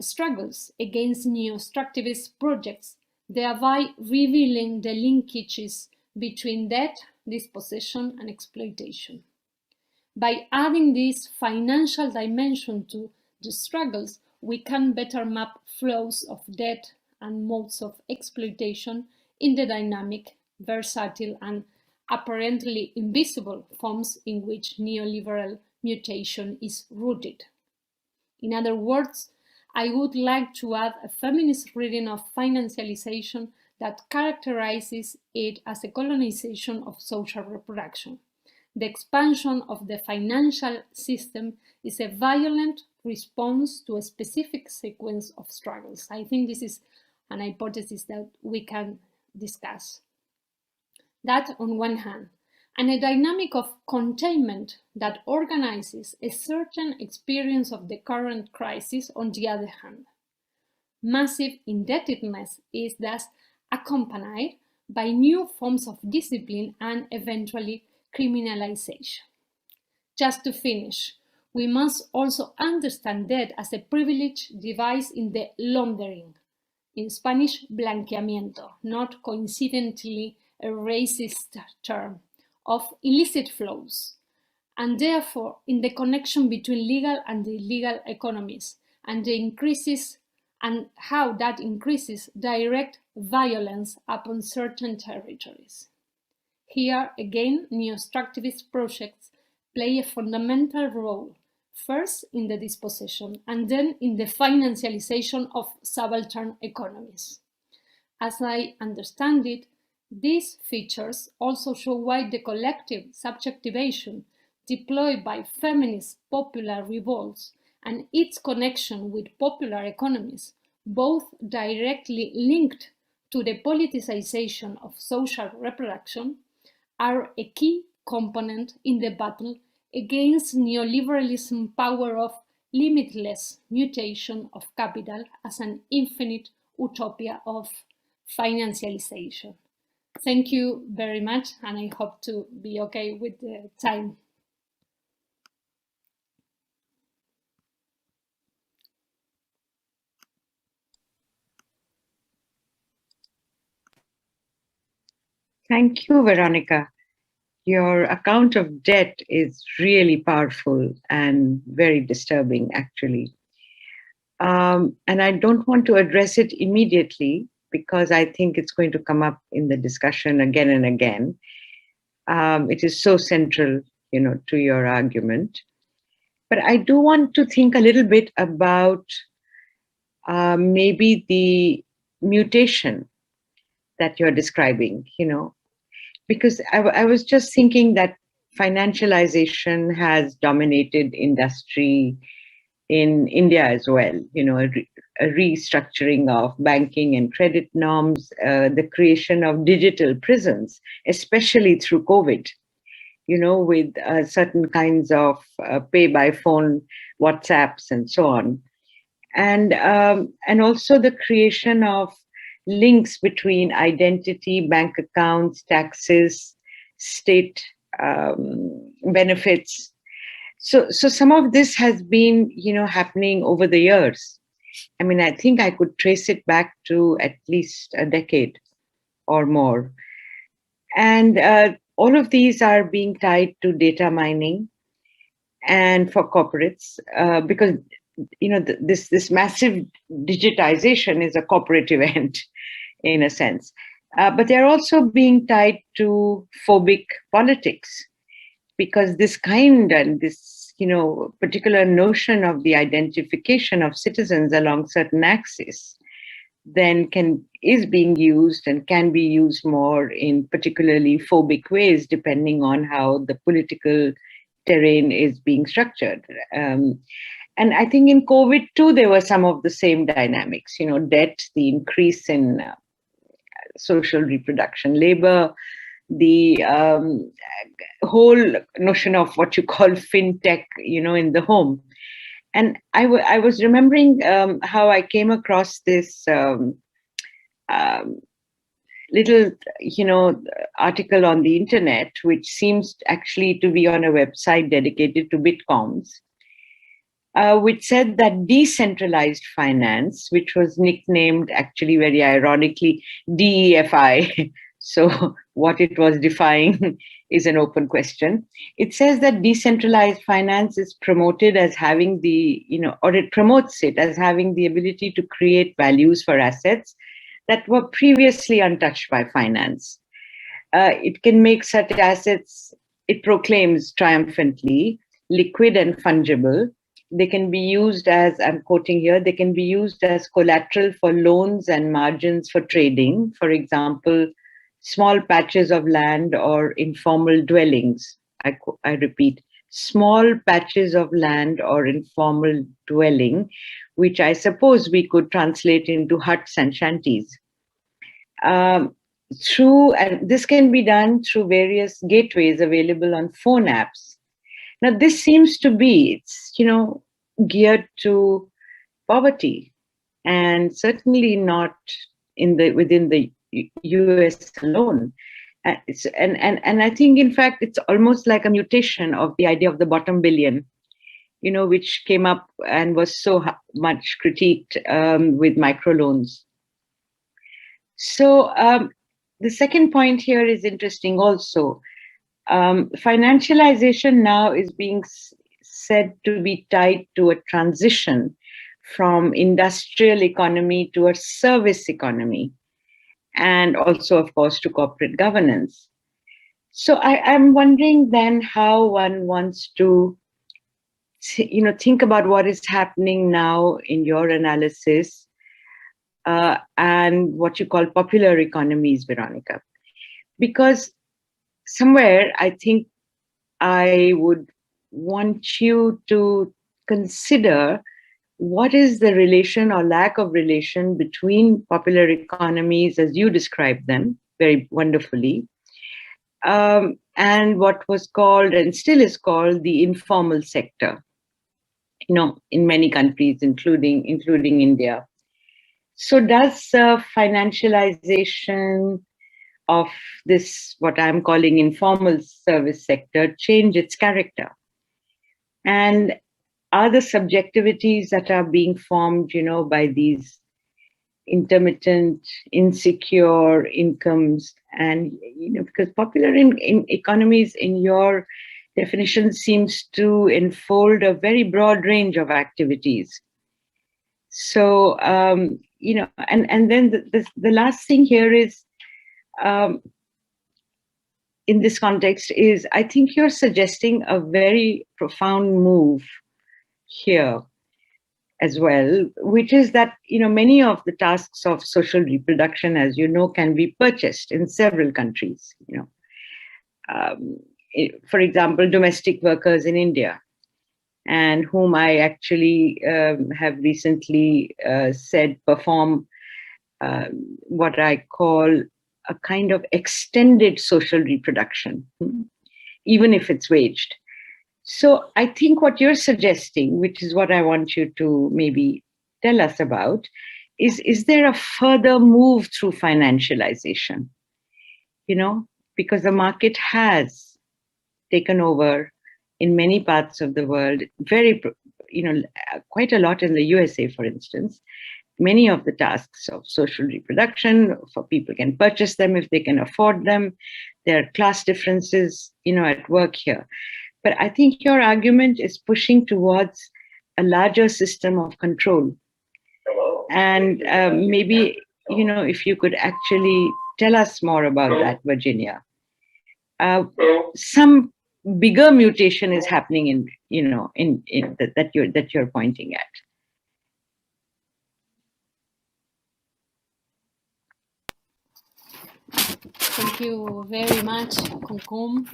struggles against neo-extractivist projects, thereby revealing the linkages between debt, dispossession, and exploitation. By adding this financial dimension to the struggles, we can better map flows of debt and modes of exploitation in the dynamic, versatile, and apparently invisible forms in which neoliberal mutation is rooted. In other words, I would like to add a feminist reading of financialization that characterizes it as a colonization of social reproduction. The expansion of the financial system is a violent response to a specific sequence of struggles. I think this is an hypothesis that we can discuss. That on one hand, and a dynamic of containment that organizes a certain experience of the current crisis on the other hand. Massive indebtedness is thus accompanied by new forms of discipline and eventually criminalization. Just to finish, we must also understand debt as a privilege device in the laundering, in Spanish, blanqueamiento, not coincidentally a racist term, of illicit flows, and therefore in the connection between legal and illegal economies, and the increases and how that increases direct violence upon certain territories. Here again, neo-extractivist projects play a fundamental role, first in the dispossession and then in the financialization of subaltern economies. As I understand it, these features also show why the collective subjectivation deployed by feminist popular revolts and its connection with popular economies, both directly linked to the politicization of social reproduction, are a key component in the battle against neoliberalism's power of limitless mutation of capital as an infinite utopia of financialization. Thank you very much, and I hope to be okay with the time. Thank you, Veronica. Your account of debt is really powerful and very disturbing, actually. And I don't want to address it immediately because I think it's going to come up in the discussion again and again. It is so central, to your argument. But I do want to think a little bit about maybe the mutation that you're describing, because I was just thinking that financialization has dominated industry in India as well, a restructuring of banking and credit norms, the creation of digital prisons, especially through COVID, with certain kinds of pay by phone, WhatsApps and so on. And also the creation of links between identity, bank accounts, taxes, state benefits. So some of this has been, happening over the years. I mean, I think I could trace it back to at least a decade or more. And all of these are being tied to data mining and for corporates, because this massive digitization is a cooperative end, in a sense. But they're also being tied to phobic politics, because this kind and this, particular notion of the identification of citizens along certain axes then is being used and can be used more in particularly phobic ways, depending on how the political terrain is being structured. And I think in COVID too, there were some of the same dynamics, debt, the increase in social reproduction labor, the whole notion of what you call fintech, in the home. And I was remembering how I came across this little, article on the internet, which seems actually to be on a website dedicated to bitcoins, which said that decentralized finance, which was nicknamed actually very ironically DEFI, so what it was defying is an open question. It says that decentralized finance is promoted as having or it promotes it as having the ability to create values for assets that were previously untouched by finance. It can make such assets, it proclaims triumphantly, liquid and fungible. They can be used as, I'm quoting here, they can be used as collateral for loans and margins for trading. For example, small patches of land or informal dwellings. I repeat, small patches of land or informal dwelling, which I suppose we could translate into huts and shanties. And this can be done through various gateways available on phone apps. Now, this seems to be, it's, geared to poverty, and certainly not within the US alone. And I think, in fact, it's almost like a mutation of the idea of the bottom billion, which came up and was so much critiqued with microloans. So the second point here is interesting also. Financialization now is being said to be tied to a transition from industrial economy to a service economy, and also, of course, to corporate governance. So I'm wondering then how one wants to, think about what is happening now in your analysis and what you call popular economies, Veronica. Because somewhere I think I would want you to consider what is the relation or lack of relation between popular economies, as you described them very wonderfully, and what was called and still is called the informal sector, in many countries, including India. So does financialization of this, what I'm calling informal service sector, change its character? And are the subjectivities that are being formed, by these intermittent, insecure incomes, and, because popular in economies, in your definition, seems to enfold a very broad range of activities. So, and then the last thing here is, in this context is, I think you're suggesting a very profound move here as well, which is that, many of the tasks of social reproduction, as you know, can be purchased in several countries. For example, domestic workers in India, and whom I actually have recently said perform what I call a kind of extended social reproduction, even if it's waged. So I think what you're suggesting, which is what I want you to maybe tell us about, is there a further move through financialization? Because the market has taken over in many parts of the world, quite a lot in the USA, for instance. Many of the tasks of social reproduction, for people can purchase them if they can afford them. There are class differences, at work here. But I think your argument is pushing towards a larger system of control. And maybe, if you could actually tell us more about that, Virginia. Some bigger mutation is happening in that you're pointing at. Thank you very much, Kumkum.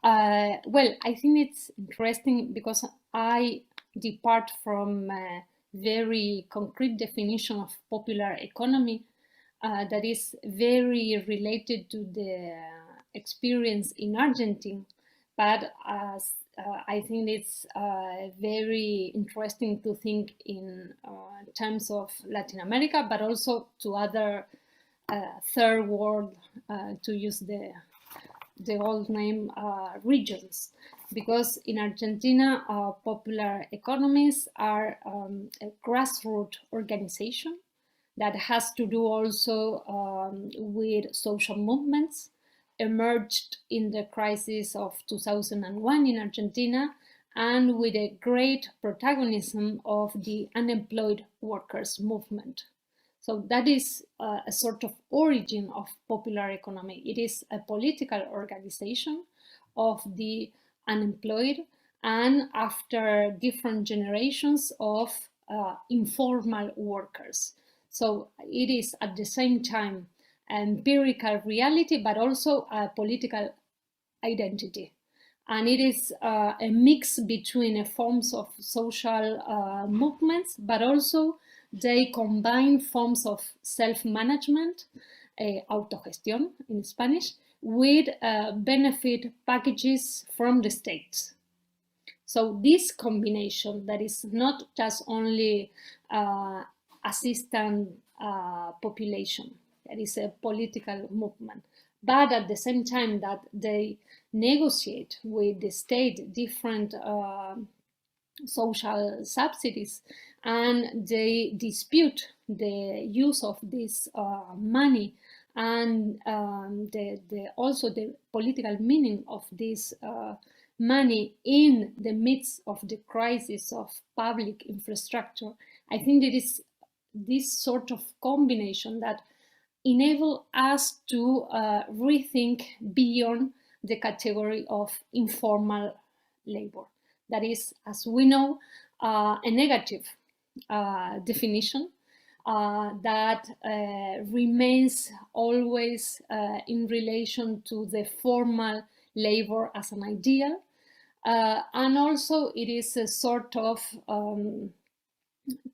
Well, I think it's interesting because I depart from a very concrete definition of popular economy that is very related to the experience in Argentina. But I think it's very interesting to think in terms of Latin America, but also to other third world, to use the old name, regions, because in Argentina, popular economies are a grassroots organization that has to do also with social movements emerged in the crisis of 2001 in Argentina, and with a great protagonism of the unemployed workers movement. So that is a sort of origin of popular economy. It is a political organization of the unemployed, and after different generations of informal workers. So it is at the same time empirical reality, but also a political identity. And it is a mix between forms of social movements, but also they combine forms of self-management, autogestión in Spanish, with benefit packages from the states. So this combination, that is not just only assistant population, that is a political movement, but at the same time that they negotiate with the state different social subsidies, and they dispute the use of this money, and also the political meaning of this money in the midst of the crisis of public infrastructure. I think it is this sort of combination that enable us to rethink beyond the category of informal labor. That is, as we know, a negative definition that remains always in relation to the formal labor as an ideal. And also it is a sort of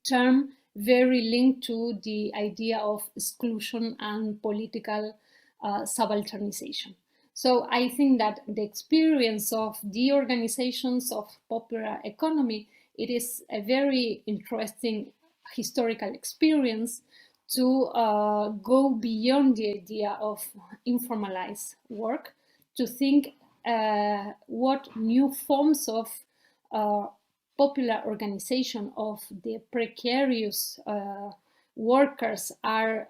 term very linked to the idea of exclusion and political subalternization. So I think that the experience of the organizations of popular economy, it is a very interesting historical experience to go beyond the idea of informalized work, to think what new forms of popular organization of the precarious workers are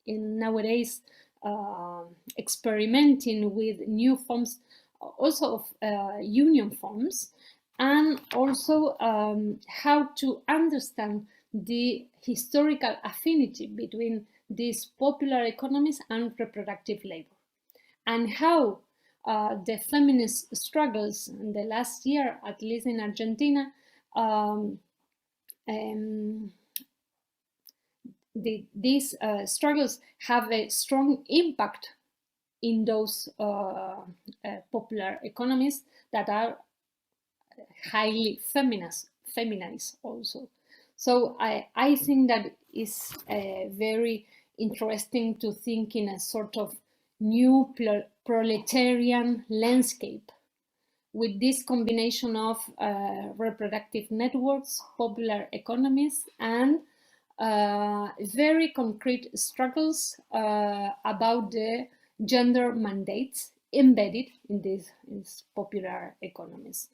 nowadays experimenting with new forms also of union forms, and also how to understand the historical affinity between these popular economies and reproductive labor, and how the feminist struggles in the last year, at least in Argentina, these struggles have a strong impact in those popular economies that are highly feminized also. So I think that is very interesting to think in a sort of new proletarian landscape with this combination of reproductive networks, popular economies, and very concrete struggles about the gender mandates embedded in these popular economies.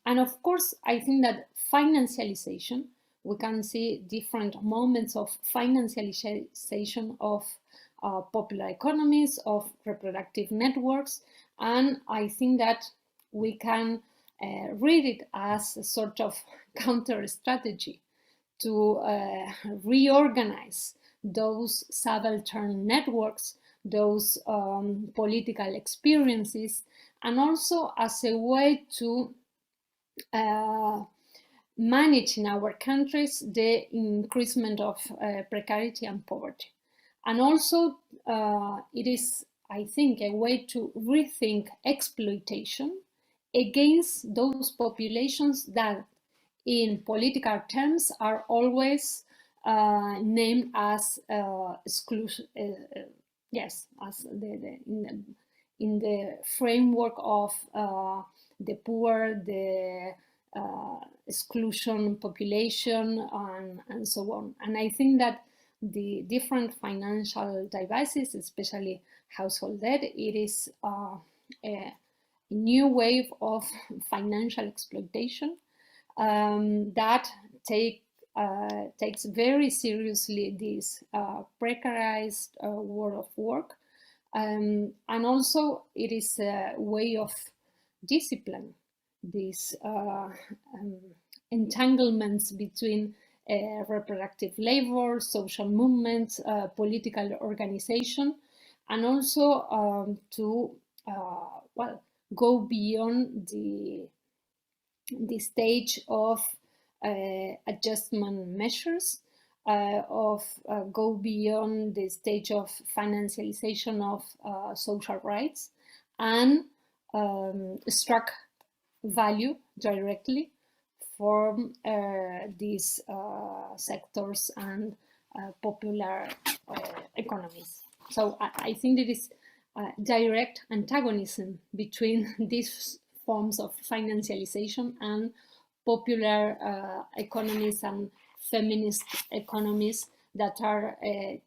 And of course, I think that financialization, we can see different moments of financialization of popular economies, of reproductive networks, and I think that we can read it as a sort of counter strategy to reorganize those subaltern networks, those political experiences, and also as a way to manage in our countries the increasement of precarity and poverty. And also it is, I think, a way to rethink exploitation against those populations that in political terms are always named as exclusion, yes, as in the framework of the poor, the exclusion population, and so on. And I think that the different financial devices, especially household debt, it is a new wave of financial exploitation that takes very seriously this precarized world of work. And also it is a way of discipline, these entanglements between reproductive labor, social movements, political organization, and also to well, go beyond the stage of adjustment measures, go beyond the stage of financialization of social rights, and extract value directly from these sectors and popular economies. So I think there is direct antagonism between these forms of financialization and popular economies and feminist economies that are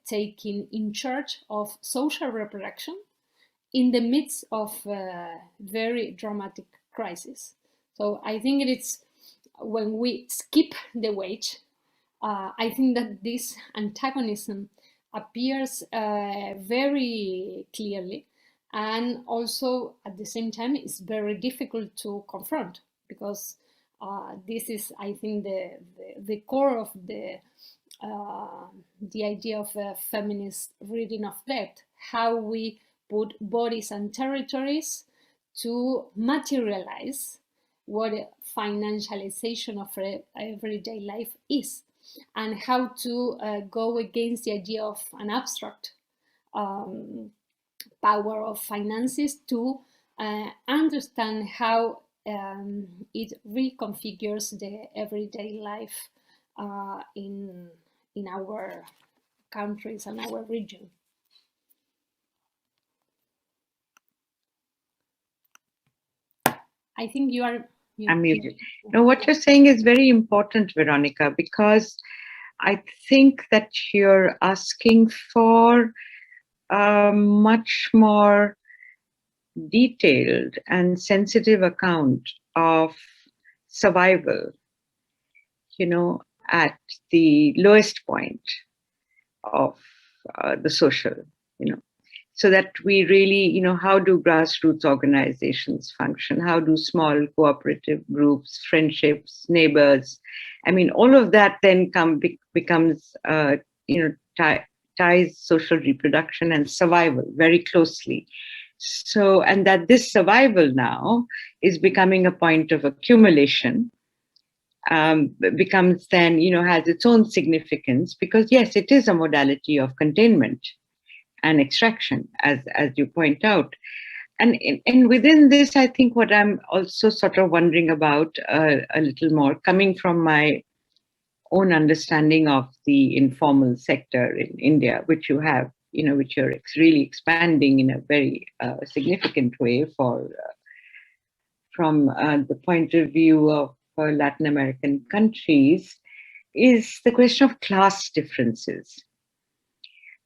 taking in charge of social reproduction in the midst of very dramatic crisis. So I think it's when we skip the wage, I think that this antagonism appears very clearly, and also at the same time it's very difficult to confront, because this is, I think, the core of the idea of a feminist reading of debt, how we put bodies and territories to materialize what financialization of everyday life is, and how to go against the idea of an abstract power of finances to understand how it reconfigures the everyday life in our countries and our region. I think you are. I'm muted. No, what you're saying is very important, Veronica, because I think that you're asking for a much more detailed and sensitive account of survival, you know, at the lowest point of the social, you know, so that we really, you know, how do grassroots organizations function? How do small cooperative groups, friendships, neighbors? I mean, all of that then becomes, you know, ties social reproduction and survival very closely. So, and that this survival now is becoming a point of accumulation, becomes then, you know, has its own significance, because yes, it is a modality of containment and extraction, as you point out. And within this, I think what I'm also sort of wondering about a little more, coming from my own understanding of the informal sector in India, which you have, you know, which you're really expanding in a very significant way from the point of view of Latin American countries, is the question of class differences.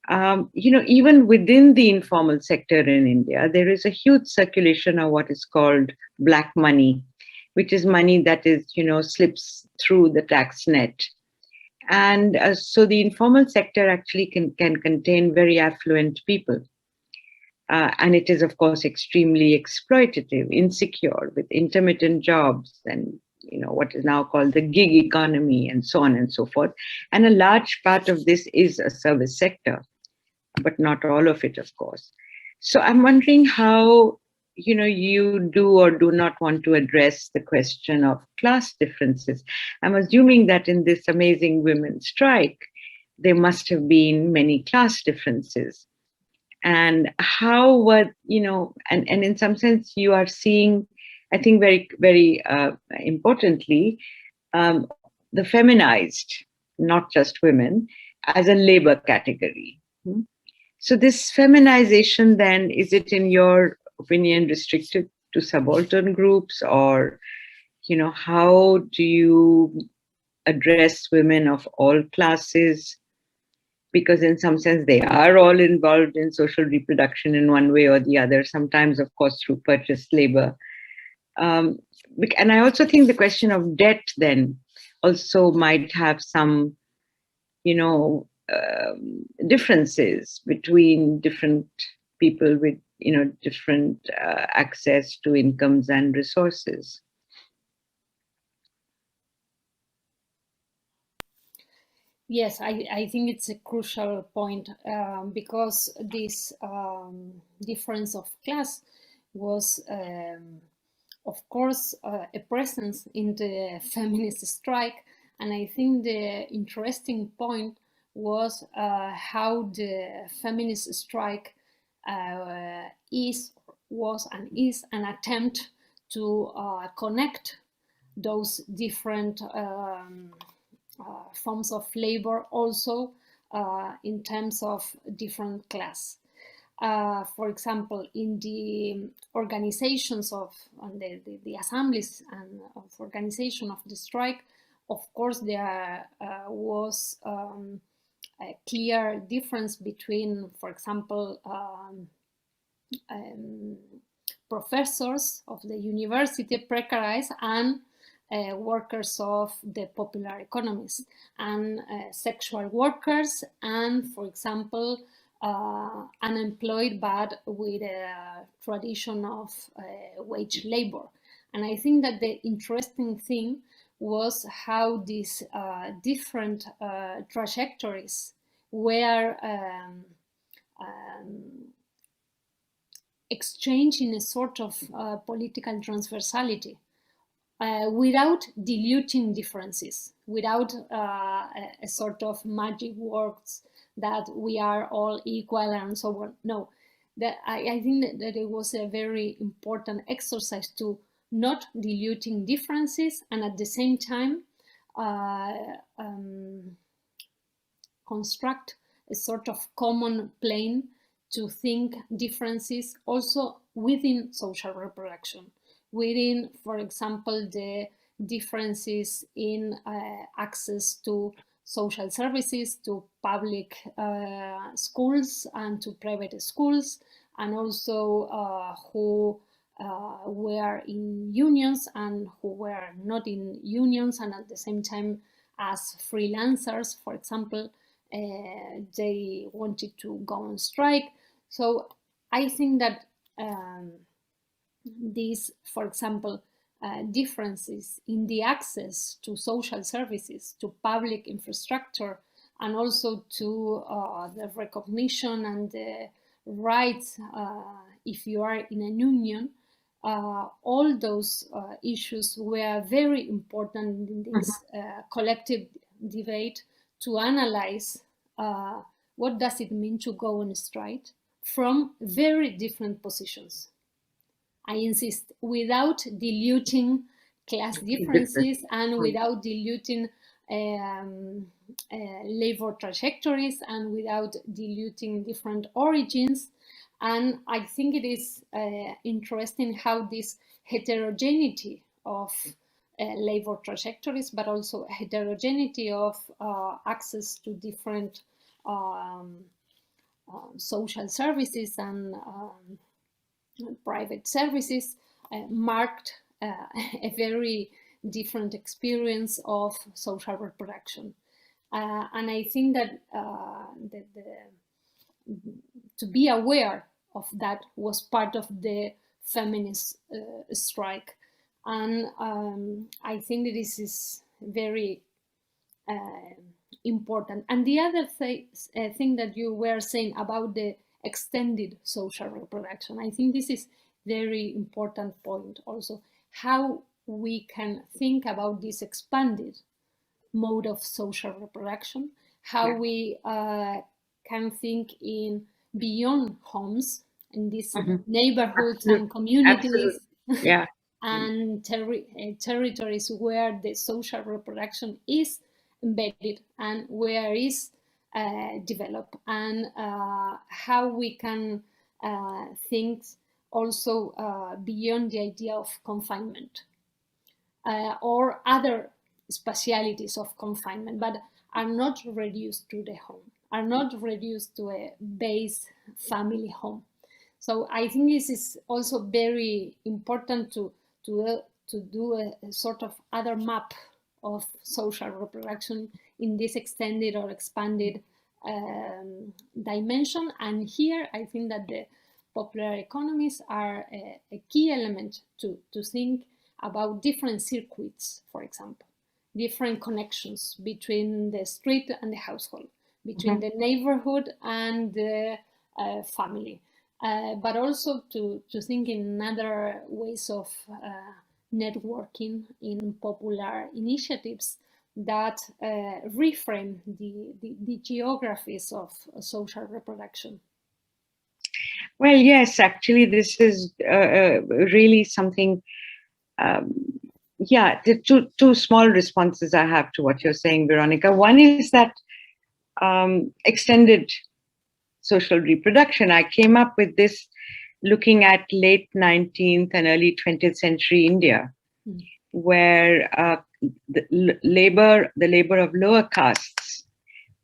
You know, even within the informal sector in India, there is a huge circulation of what is called black money, which is money that is, you know, slips through the tax net. And so the informal sector actually can contain very affluent people. And it is, of course, extremely exploitative, insecure, with intermittent jobs and what is now called the gig economy and so on and so forth. And a large part of this is a service sector, but not all of it, of course. So I'm wondering how you do or do not want to address the question of class differences. I'm assuming that in this amazing women's strike, there must have been many class differences. And how were, and in some sense you are seeing, I think very, very importantly, the feminized, not just women, as a labor category. So this feminization then, is it in your opinion restricted to subaltern groups, or, how do you address women of all classes? Because in some sense they are all involved in social reproduction in one way or the other, sometimes of course through purchased labor. And I also think the question of debt then also might have some, differences between different people with, different access to incomes and resources. Yes, I think it's a crucial point because this difference of class was, of course, a presence in the feminist strike. And I think the interesting point was how the feminist strike was an attempt to connect those different forms of labor also in terms of different class. For example, in the organizations of the assemblies and of organization of the strike, of course, there was a clear difference between, for example, professors of the university precarized and workers of the popular economies, and sexual workers, and, for example, unemployed but with a tradition of wage labor. And I think that the interesting thing was how these different trajectories were exchanged in a sort of political transversality. Without diluting differences, without a sort of magic words that we are all equal and so on. No, I think that it was a very important exercise to not diluting differences and at the same time construct a sort of common plane to think differences also within social reproduction. Within, for example, the differences in access to social services, to public schools and to private schools, and also who were in unions and who were not in unions, and at the same time as freelancers, for example, they wanted to go on strike. So I think that these, for example, differences in the access to social services, to public infrastructure, and also to the recognition and the rights if you are in a union, all those issues were very important in this collective debate to analyze what does it mean to go on strike from very different positions. I insist, without diluting class differences and without diluting labor trajectories and without diluting different origins. And I think it is interesting how this heterogeneity of labor trajectories, but also heterogeneity of access to different social services and private services marked a very different experience of social reproduction. And I think that to be aware that was part of the feminist strike. And I think that this is very important. And the other thing that you were saying about the extended social reproduction, I think this is very important point also, how we can think about this expanded mode of social reproduction, how we can think in beyond homes, in these neighborhoods and communities and territories where the social reproduction is embedded and where is developed, and how we can think also beyond the idea of confinement or other specialities of confinement, but are not reduced to the home, are not reduced to a base family home. So I think this is also very important to do a sort of other map of social reproduction in this extended or expanded dimension. And here I think that the popular economies are a key element to think about different circuits, for example, different connections between the street and the household, between the neighborhood and the family, but also to think in other ways of networking in popular initiatives that reframe the geographies of social reproduction. Well, yes, actually, this is really something. Yeah, the two small responses I have to what you're saying, Veronica. One is that extended social reproduction. I came up with this looking at late 19th and early 20th century India, where the labor of lower castes,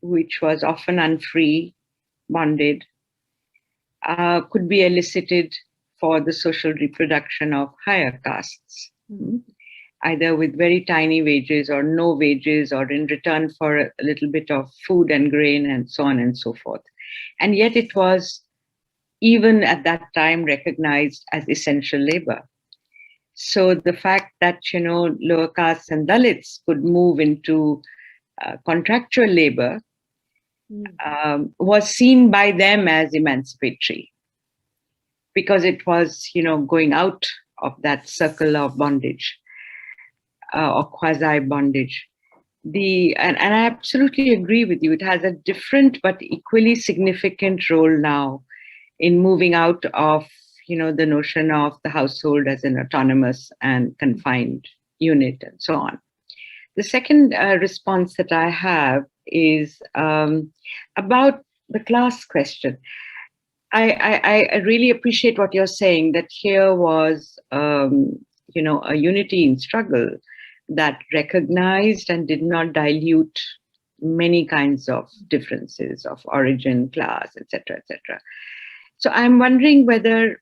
which was often unfree, bonded, could be elicited for the social reproduction of higher castes, either with very tiny wages or no wages, or in return for a little bit of food and grain and so on and so forth. And yet it was, even at that time, recognized as essential labor. So the fact that, lower castes and Dalits could move into contractual labor was seen by them as emancipatory, because it was, going out of that circle of bondage or quasi bondage. And I absolutely agree with you. It has a different but equally significant role now in moving out of, the notion of the household as an autonomous and confined unit and so on. The second response that I have is about the class question. I really appreciate what you're saying, that here was, a unity in struggle that recognized and did not dilute many kinds of differences of origin, class, etc., etc. So I'm wondering whether,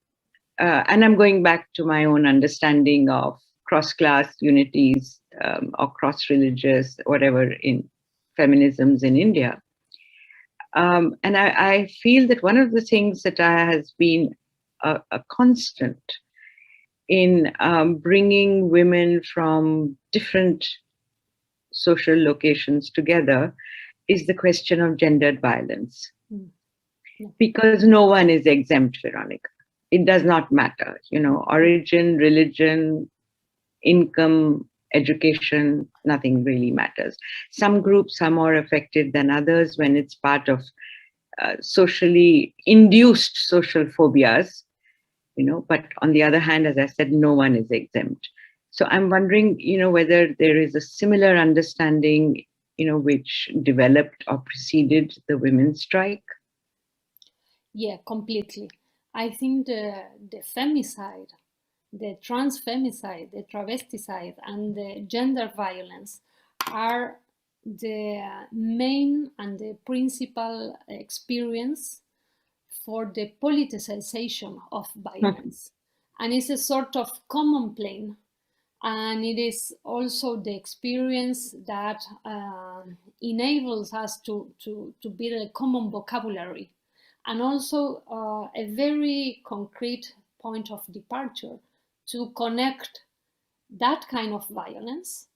and I'm going back to my own understanding of cross-class unities or cross-religious, whatever, in feminisms in India. And I feel that one of the things that has been a constant in bringing women from different social locations together is the question of gendered violence. Because no one is exempt, Veronica. It does not matter, origin, religion, income, education, nothing really matters. Some groups are more affected than others when it's part of socially induced social phobias, but on the other hand, as I said, no one is exempt. So I'm wondering, whether there is a similar understanding, which developed or preceded the women's strike. Yeah, completely. I think the femicide, the trans femicide, the travesticide, and the gender violence are the main and the principal experience for the politicization of violence. And it's a sort of common plane. And it is also the experience that enables us to build a common vocabulary and also a very concrete point of departure to connect that kind of violence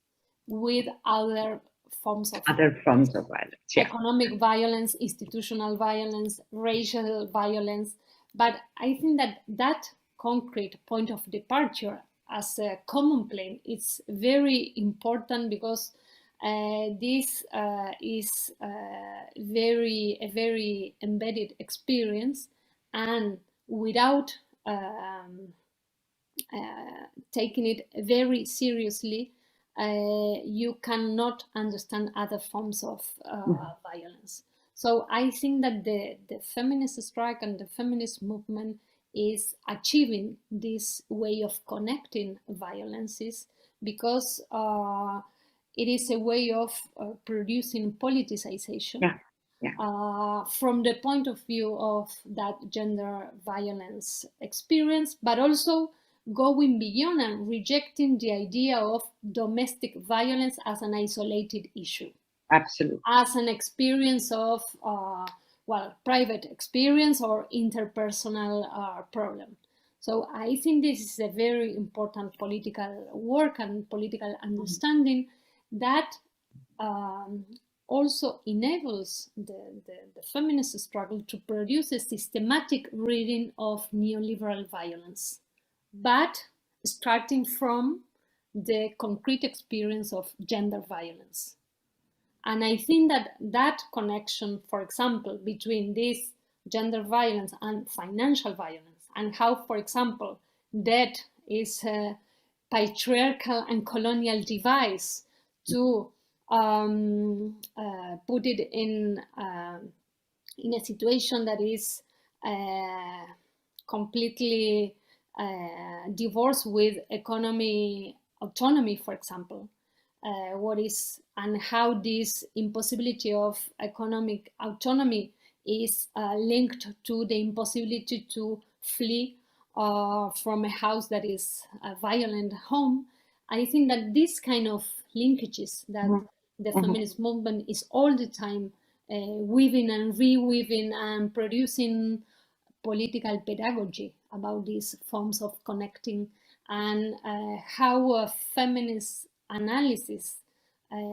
with other forms of violence, yeah. Economic violence, institutional violence, racial violence. But I think that that concrete point of departure as a common plane is very important, because this is a very embedded experience, and without taking it very seriously, you cannot understand other forms of violence. So I think that the feminist strike and the feminist movement is achieving this way of connecting violences, because it is a way of producing politicization. Yeah. Yeah. From the point of view of that gender violence experience, but also going beyond and rejecting the idea of domestic violence as an isolated issue. Absolutely. As an experience of, private experience or interpersonal problem. So I think this is a very important political work and political understanding that also enables the feminist struggle to produce a systematic reading of neoliberal violence, but starting from the concrete experience of gender violence. And I think that that connection, for example, between this gender violence and financial violence, and how, for example, debt is a patriarchal and colonial device to put it in a situation that is completely divorced with economy autonomy, for example. And how this impossibility of economic autonomy is linked to the impossibility to flee from a house that is a violent home. I think that this kind of linkages that the feminist movement is all the time weaving and reweaving and producing political pedagogy about these forms of connecting, and how a feminist analysis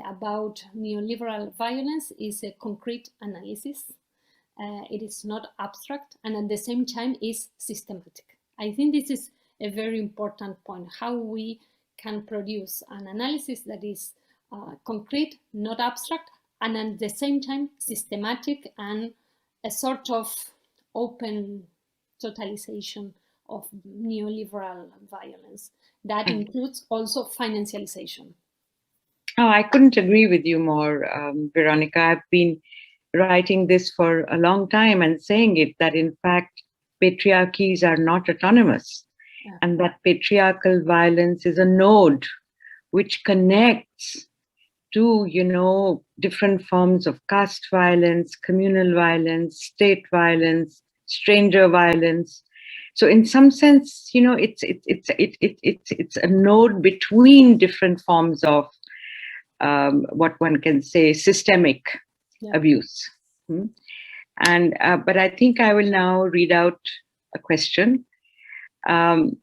about neoliberal violence is a concrete analysis. It is not abstract, and at the same time is systematic. I think this is a very important point, how we can produce an analysis that is concrete, not abstract, and at the same time systematic and a sort of open totalization of neoliberal violence. That includes also financialization. Oh, I couldn't agree with you more, Veronica. I've been writing this for a long time and saying it, that in fact, patriarchies are not autonomous, and that patriarchal violence is a node which connects to, different forms of caste violence, communal violence, state violence, stranger violence. So in some sense, it's a node between different forms of what one can say systemic abuse. And but I think I will now read out a question. Thank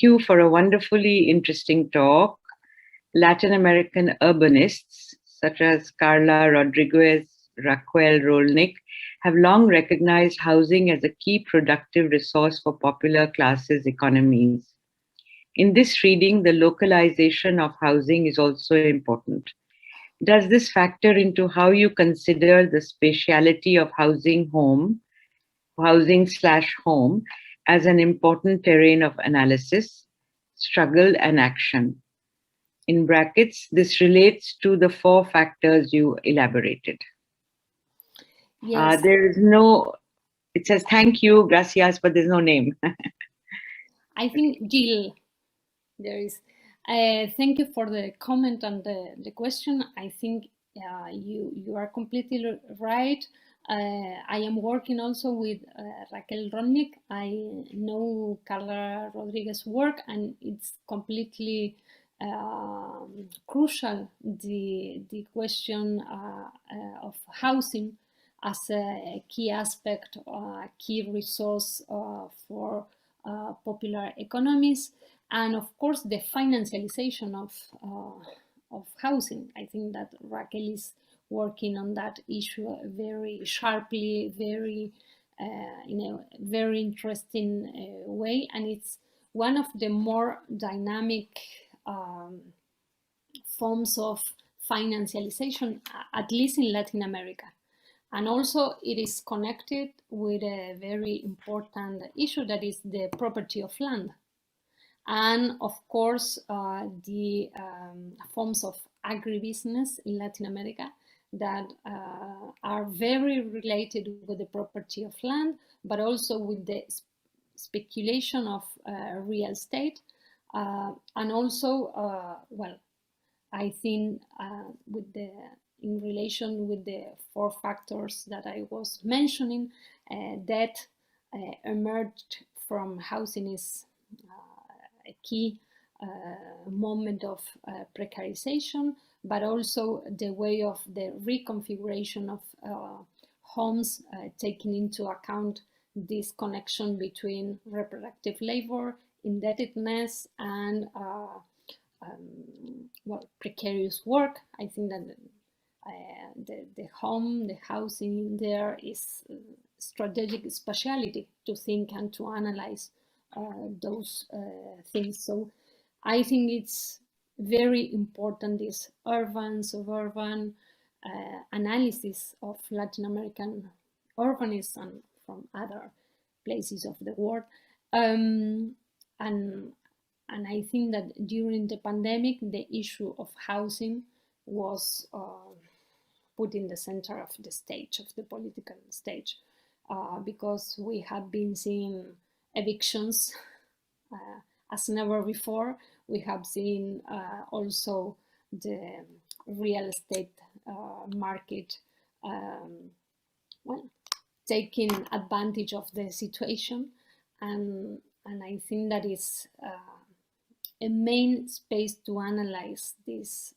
you for a wonderfully interesting talk. Latin American urbanists such as Carla Rodriguez, Raquel Rolnick have long recognized housing as a key productive resource for popular classes' economies. In this reading, the localization of housing is also important. Does this factor into how you consider the spatiality of housing/home, as an important terrain of analysis, struggle, and action? In brackets, this relates to the 4 factors you elaborated. Yes. There is no, it says thank you, gracias, but there's no name. I think Jill, there is. Thank you for the comment and the question. I think you are completely right. I am working also with Raquel Rolnick. I know Carla Rodriguez's work, and it's completely crucial, the question of housing as a key aspect, a key resource for popular economies, and of course the financialization of housing. I think that Raquel is working on that issue very sharply, very in a very interesting way, and it's one of the more dynamic forms of financialization, at least in Latin America. And also it is connected with a very important issue that is the property of land. And of course, the forms of agribusiness in Latin America that are very related with the property of land, but also with the speculation of real estate. And also, well, I think in relation with the four factors that I was mentioning, debt emerged from housing is a key moment of precarization, but also the way of the reconfiguration of homes, taking into account this connection between reproductive labor, indebtedness, and well, precarious work. I think that the home, the housing there is strategic speciality to think and to analyze those things. So I think it's very important, this urban, suburban analysis of Latin American urbanism from other places of the world. And I think that during the pandemic, the issue of housing was put in the center of the stage, of the political stage, because we have been seeing evictions as never before. We have seen also the real estate market well, taking advantage of the situation, and I think that is a main space to analyze this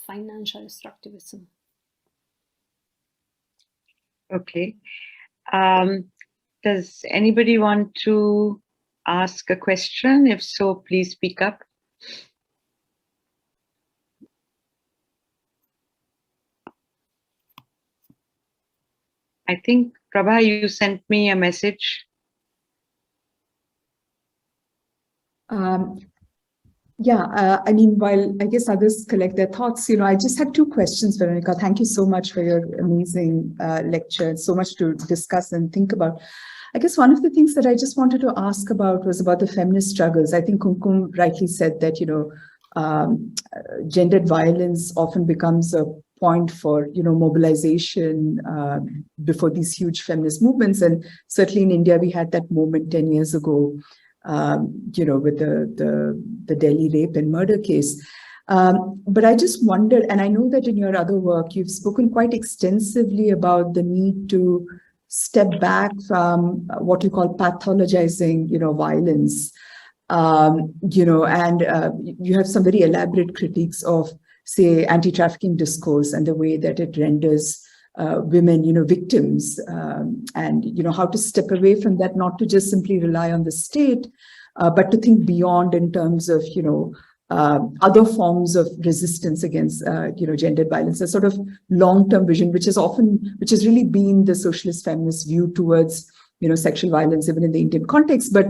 financial extractivism. Okay. Does anybody want to ask a question? If so, please speak up. I think, Prabha, you sent me a message. Yeah, I mean, while I guess others collect their thoughts, I just had two questions, Veronica. Thank you so much for your amazing lecture. So much to discuss and think about. I guess one of the things that I just wanted to ask about was about the feminist struggles. I think Kumkum rightly said that, gendered violence often becomes a point for, mobilization before these huge feminist movements. And certainly in India, we had that moment 10 years ago, with the Delhi rape and murder case. But I just wondered, and I know that in your other work, you've spoken quite extensively about the need to step back from what you call pathologizing, violence, and you have some very elaborate critiques of, say, anti-trafficking discourse and the way that it renders women, victims, and, how to step away from that, not to just simply rely on the state, but to think beyond in terms of, other forms of resistance against, gendered violence, a sort of long-term vision, which has really been the socialist feminist view towards, sexual violence, even in the Indian context. But,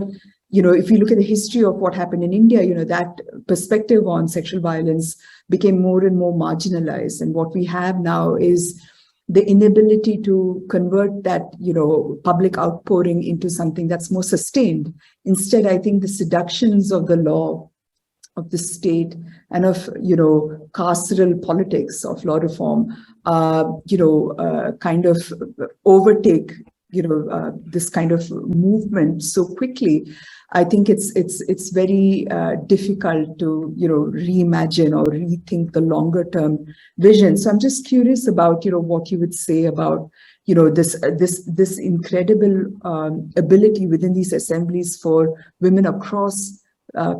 if you look at the history of what happened in India, that perspective on sexual violence became more and more marginalized. And what we have now is the inability to convert that, public outpouring into something that's more sustained. Instead, I think the seductions of the law, of the state, and of, carceral politics of law reform, kind of overtake, this kind of movement so quickly. I think it's very difficult to, reimagine or rethink the longer term vision. So I'm just curious about, what you would say about, this incredible ability within these assemblies for women across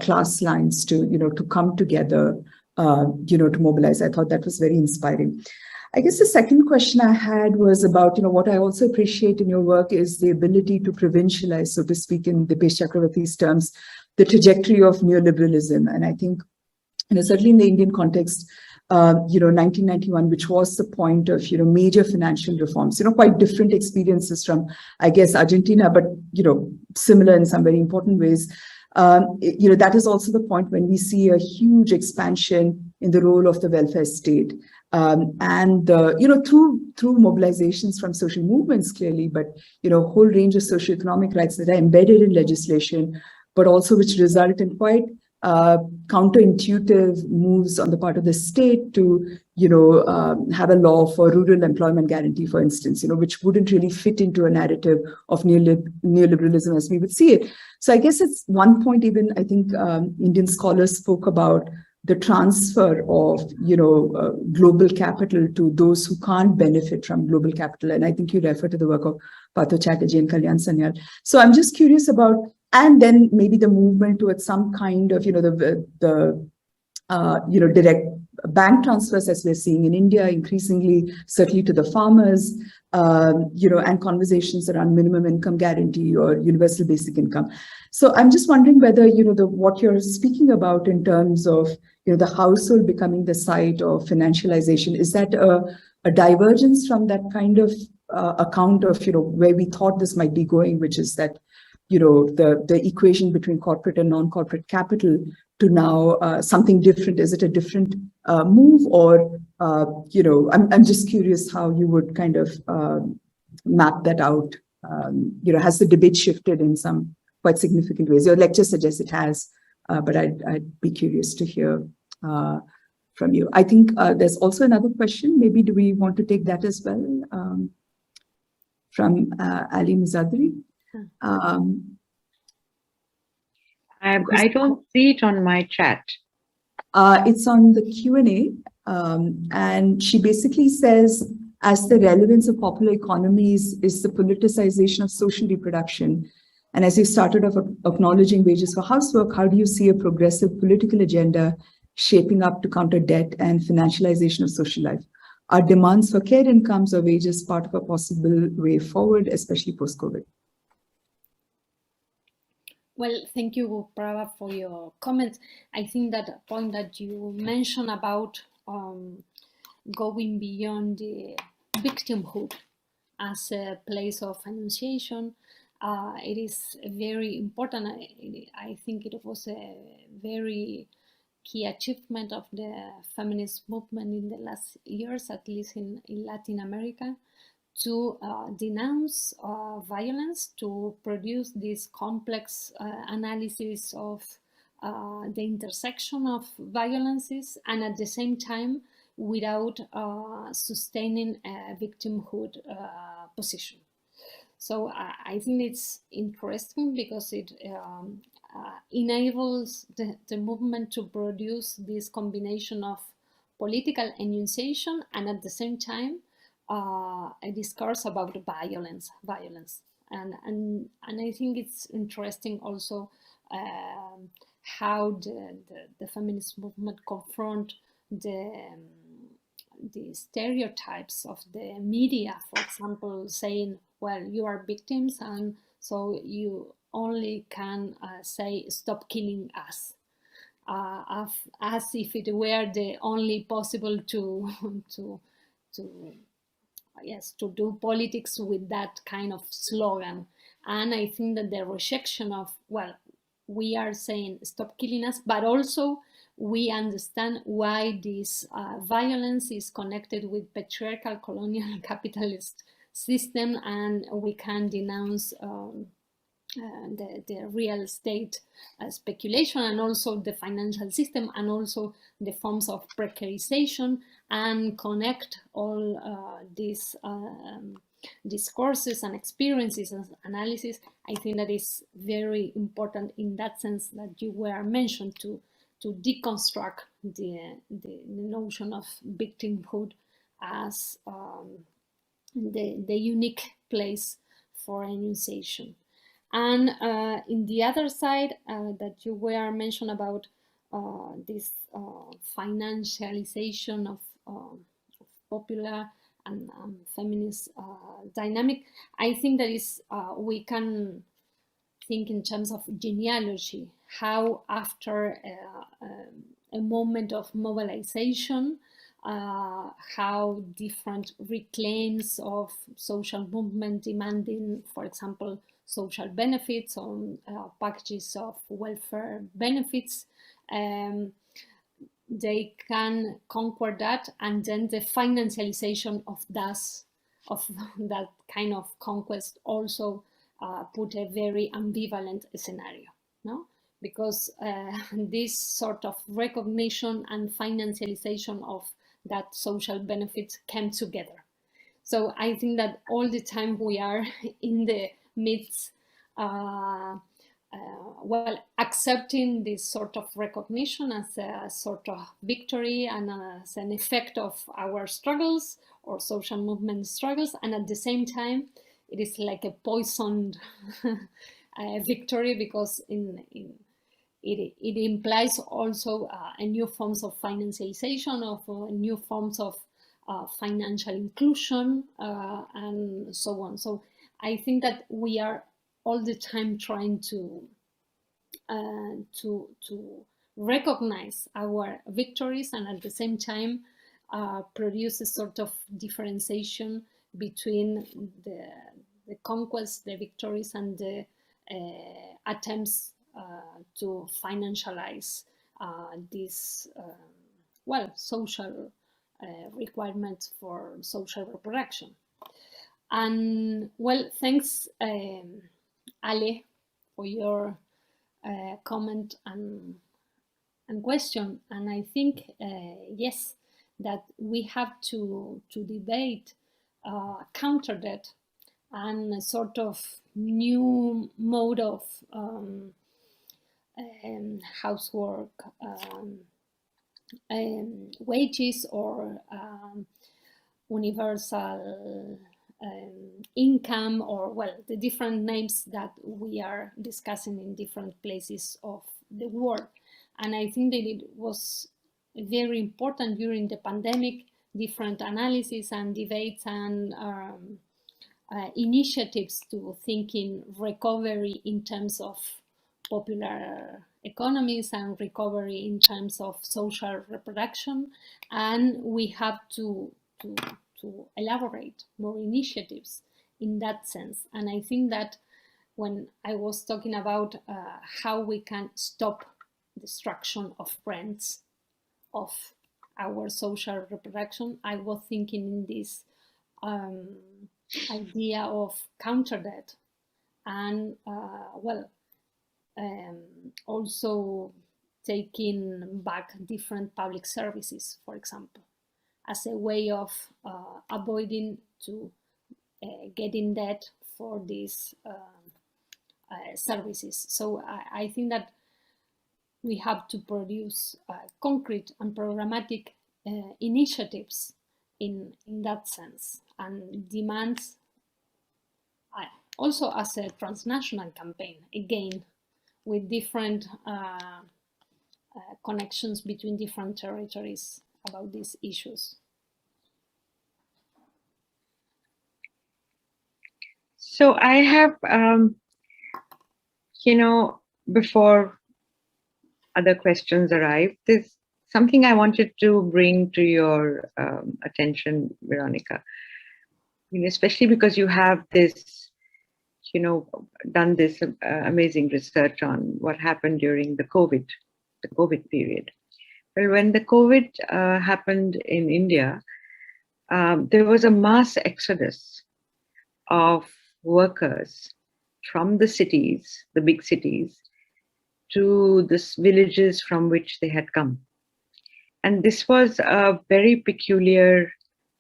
class lines to, to come together, to mobilize. I thought that was very inspiring. I guess the second question I had was about, what I also appreciate in your work is the ability to provincialize, so to speak, in Dipesh Chakravarty's terms, the trajectory of neoliberalism. And I think, certainly in the Indian context, 1991, which was the point of, major financial reforms, quite different experiences from, I guess, Argentina, but, similar in some very important ways. That is also the point when we see a huge expansion in the role of the welfare state. And through mobilizations from social movements, clearly, but a whole range of socioeconomic rights that are embedded in legislation, but also which result in quite counterintuitive moves on the part of the state to have a law for rural employment guarantee, for instance, which wouldn't really fit into a narrative of neoliberalism as we would see it. So I guess it's one point, even I think Indian scholars spoke about the transfer of, global capital to those who can't benefit from global capital. And I think you refer to the work of Partha Chatterjee and Kalyan Sanyal. So I'm just curious about, and then maybe the movement towards some kind of, direct bank transfers, as we're seeing in India, increasingly, certainly to the farmers, and conversations around minimum income guarantee or universal basic income. So I'm just wondering whether, what you're speaking about in terms of, the household becoming the site of financialization, is that a divergence from that kind of account of, where we thought this might be going, which is that, the equation between corporate and non-corporate capital, to now something different? Is it a different move, or I'm just curious how you would kind of map that out. Has the debate shifted in some quite significant ways? Your lecture suggests it has, but I'd be curious to hear from you. I think there's also another question. Maybe do we want to take that as well, from Ali Muzadri? I don't see it on my chat. It's on the Q&A, and she basically says, as the relevance of popular economies is the politicization of social reproduction, and as you started off acknowledging wages for housework, how do you see a progressive political agenda shaping up to counter debt and financialization of social life? Are demands for care incomes or wages part of a possible way forward, especially post-COVID? Well, thank you, Prabha, for your comments. I think that the point that you mentioned about going beyond the victimhood as a place of enunciation, it is very important. I think it was a very key achievement of the feminist movement in the last years, at least in Latin America, to denounce violence, to produce this complex analysis of the intersection of violences, and at the same time without sustaining a victimhood position. So I think it's interesting because it enables the movement to produce this combination of political enunciation and at the same time a discourse about violence, and I think it's interesting also how the feminist movement confront the stereotypes of the media, for example, saying, well, you are victims, and so you only can say, stop killing us, as if it were the only possible to do politics with that kind of slogan. And I think that the rejection of, well, we are saying stop killing us, but also we understand why this violence is connected with patriarchal, colonial, capitalist system, and we can denounce the real estate speculation, and also the financial system, and also the forms of precarization, and connect all these discourses and experiences and analysis. I think that is very important in that sense that you were mentioned, to deconstruct the notion of victimhood as the unique place for enunciation. And in the other side that you were mentioned about this financialization of popular and feminist dynamic, I think that is we can think in terms of genealogy, how after a moment of mobilization, how different reclaims of social movement demanding, for example, social benefits or packages of welfare benefits, they can conquer that, and then the financialization of that kind of conquest also put a very ambivalent scenario, no? Because this sort of recognition and financialization of that social benefits came together. So I think that all the time we are in the midst, well, accepting this sort of recognition as a sort of victory and as an effect of our struggles or social movement struggles, and at the same time, it is like a poisoned victory, because it implies also a new forms of financialization, of new forms of financial inclusion, and so on. So I think that we are all the time trying to recognize our victories, and at the same time produce a sort of differentiation between the conquests, the victories, and the attempts to financialize these well, social requirements for social reproduction. And well, thanks Ale for your comment and question. And I think yes, that we have to debate counter that, and a sort of new mode of housework wages, or universal income, or well, the different names that we are discussing in different places of the world. And I think that it was very important during the pandemic, different analysis and debates and initiatives to think in recovery in terms of popular economies and recovery in terms of social reproduction. And we have to elaborate more initiatives in that sense. And I think that when I was talking about how we can stop destruction of brands of our social reproduction, I was thinking in this idea of counter that, and well, also taking back different public services, for example, as a way of avoiding to get in debt for these services. So I think that we have to produce concrete and programmatic initiatives in that sense, and demands also as a transnational campaign, again, with different connections between different territories about these issues. So I have, you know, before other questions arrive, there's something I wanted to bring to your attention, Veronica, you know, especially because you have this, you know, done this amazing research on what happened during the COVID period. Well, when the COVID happened in India, there was a mass exodus of workers from the cities, the big cities, to the villages from which they had come. And this was a very peculiar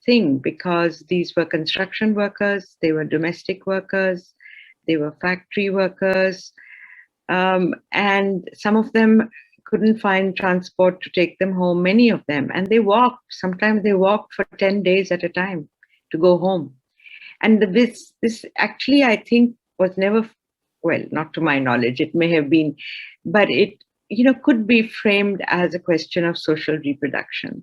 thing, because these were construction workers, they were domestic workers, they were factory workers, and some of them couldn't find transport to take them home, many of them, and they walked. Sometimes they walked for 10 days at a time to go home. And this actually, I think, was never, well, not to my knowledge, it may have been, but it, you know, could be framed as a question of social reproduction,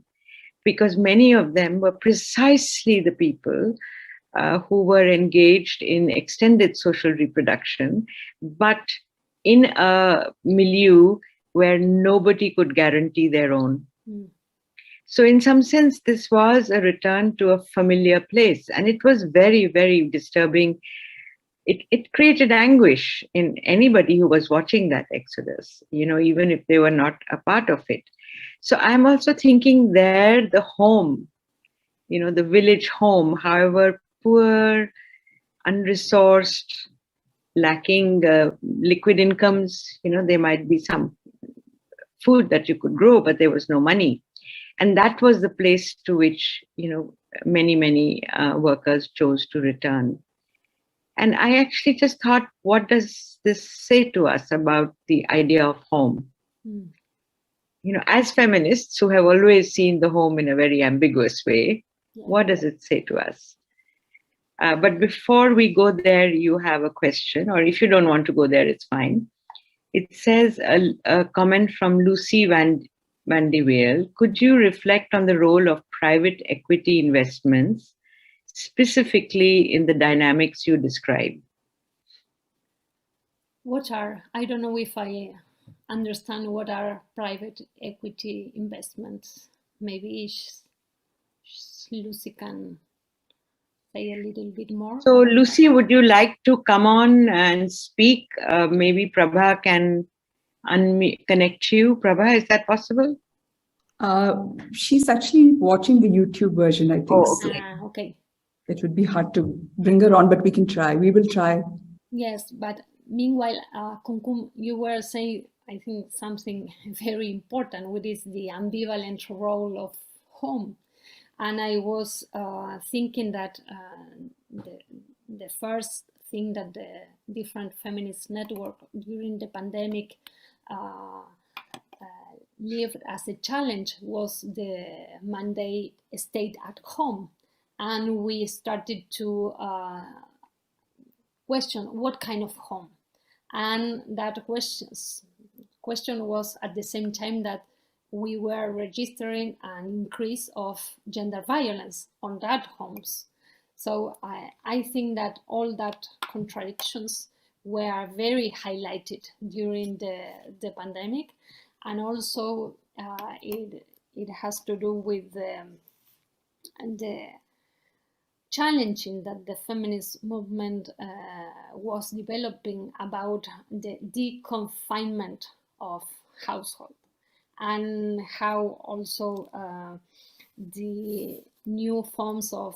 because many of them were precisely the people who were engaged in extended social reproduction, but in a milieu where nobody could guarantee their own. So in some sense, this was a return to a familiar place, and it was very, very disturbing. It created anguish in anybody who was watching that exodus, even if they were not a part of it. So I'm also thinking there, the home, the village home, however poor, unresourced, lacking liquid incomes, there might be some food that you could grow, but there was no money. And that was the place to which, many workers chose to return. And I actually just thought, what does this say to us about the idea of home? As feminists who have always seen the home in a very ambiguous way, what does it say to us? But before we go there, you have a question, or if you don't want to go there, it's fine. It says a comment from Lucy Van de Waal. Could you reflect on the role of private equity investments, specifically in the dynamics you describe? I don't know if I understand what are private equity investments. Maybe Lucy can say a little bit more. So Lucy, would you like to come on and speak? Maybe Prabha can connect you. Prabha, is that possible? She's actually watching the YouTube version, I think. Oh, okay. Okay. It would be hard to bring her on, but we can try. We will try. Yes, but meanwhile, Kumkum, you were saying, I think, something very important, which is the ambivalent role of home. And I was thinking that the first thing that the different feminist network during the pandemic lived as a challenge was the mandate stayed at home. And we started to question what kind of home. And that question was at the same time that we were registering an increase of gender violence on that homes. So I think that all that contradictions were very highlighted during the pandemic. And also it has to do with the challenging that the feminist movement was developing about the deconfinement of household, and how also the new forms of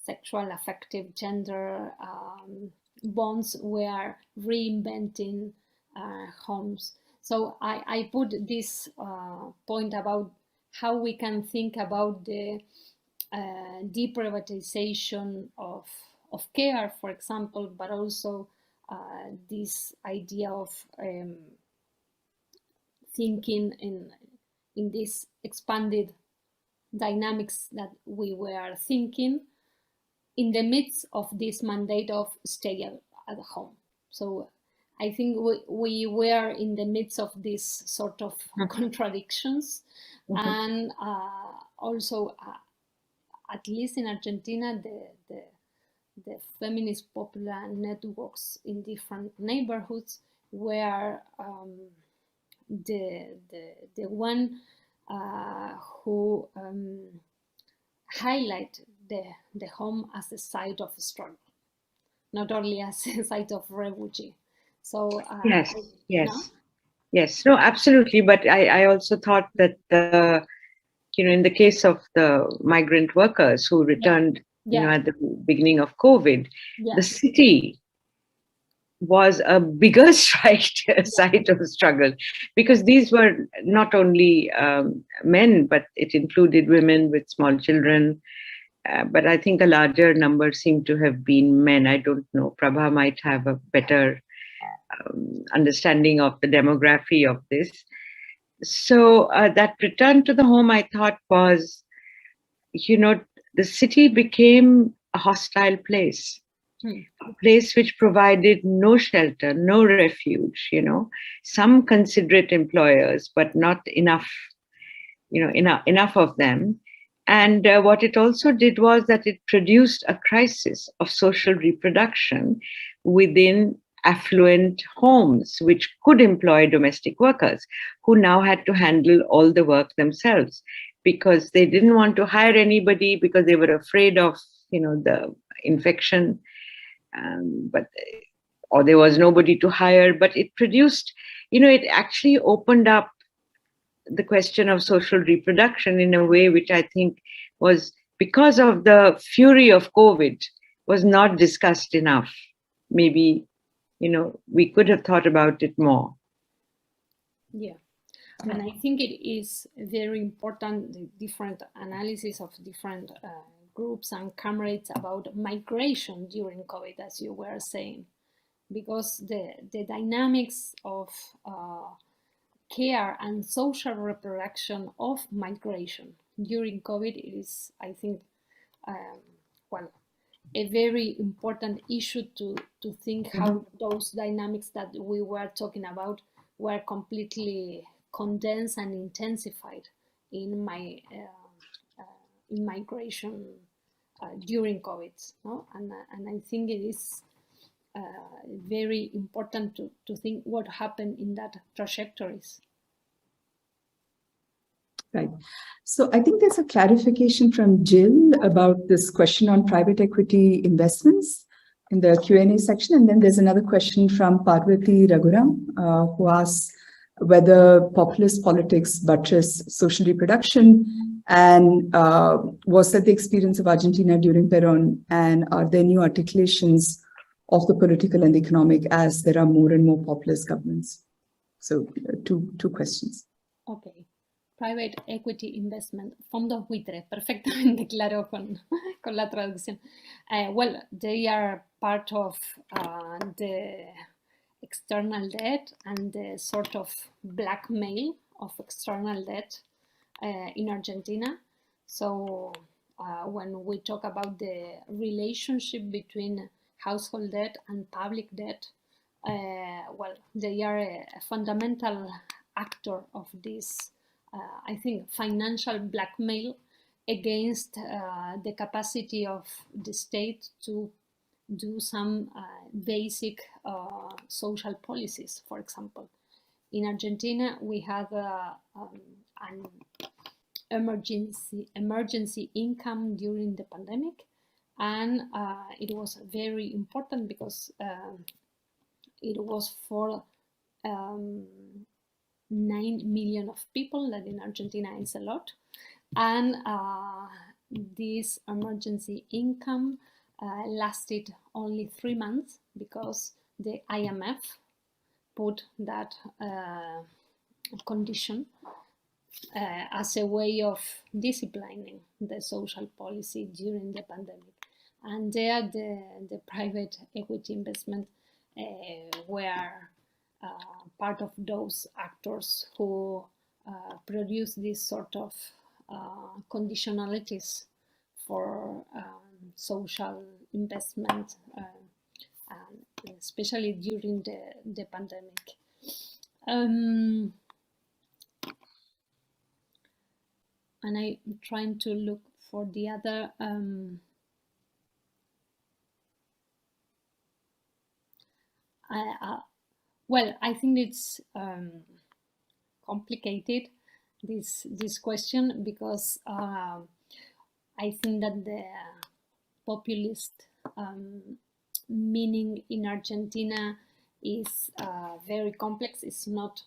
sexual affective gender bonds were reinventing homes. So I put this point about how we can think about the deprivatization of care, for example, but also this idea of thinking in this expanded dynamics that we were thinking in the midst of this mandate of stay at home. So I think we were in the midst of this sort of contradictions. And also, at least in Argentina, the feminist popular networks in different neighborhoods were the one who highlight the home as a site of struggle, not only as a site of refugee. So yes, no, absolutely. But I also thought that in the case of the migrant workers who returned, at the beginning of COVID, the city was a bigger site of struggle, because these were not only men, but it included women with small children. But I think a larger number seem to have been men. I don't know. Prabha might have a better understanding of the demography of this. So that return to the home, I thought, was, the city became a hostile place. A place which provided no shelter, no refuge, some considerate employers, but not enough. enough of them. And what it also did was that it produced a crisis of social reproduction within affluent homes, which could employ domestic workers who now had to handle all the work themselves because they didn't want to hire anybody because they were afraid of, the infection, or there was nobody to hire. But it produced, it actually opened up the question of social reproduction in a way which I think was, because of the fury of COVID, was not discussed enough. Maybe, we could have thought about it more. Yeah. And I think it is very important, the different analysis of different groups and comrades about migration during COVID, as you were saying, because the dynamics of care and social reproduction of migration during COVID is, I think, a very important issue to think how those dynamics that we were talking about were completely condensed and intensified in migration during COVID, no? And I think it is very important to think what happened in that trajectories. Right. So I think there's a clarification from Jill about this question on private equity investments in the Q&A section. And then there's another question from Parvati Raghuram, who asks whether populist politics buttress social reproduction, and was that the experience of Argentina during Perón, and are there new articulations of the political and economic as there are more and more populist governments? So two questions. Okay. Private equity investment, fondos buitres, perfectamente claro con la traducción. Well, they are part of the external debt and the sort of blackmail of external debt in Argentina. So when we talk about the relationship between household debt and public debt, well, they are a fundamental actor of this I think financial blackmail against the capacity of the state to do some basic social policies. For example, in Argentina, we had an emergency income during the pandemic, and it was very important because it was for 9 million of people, that in Argentina is a lot. And this emergency income lasted only 3 months because the IMF put that condition as a way of disciplining the social policy during the pandemic. And there the private equity investment were part of those actors who produce this sort of conditionalities for social investment, especially during the pandemic. And I'm trying to look for the other. Well, I think it's complicated, this question, because I think that the populist meaning in Argentina is very complex. It's not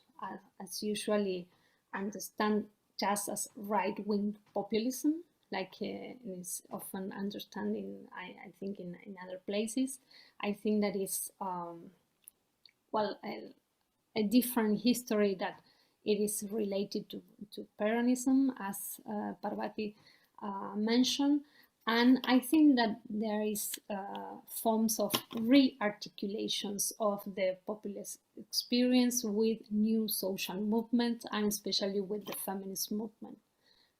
as usually understand just as right-wing populism, like is often understood I think in other places. I think that is well, a different history, that it is related to Peronism, as Parvati mentioned. And I think that there is forms of re-articulations of the populist experience with new social movements, and especially with the feminist movement.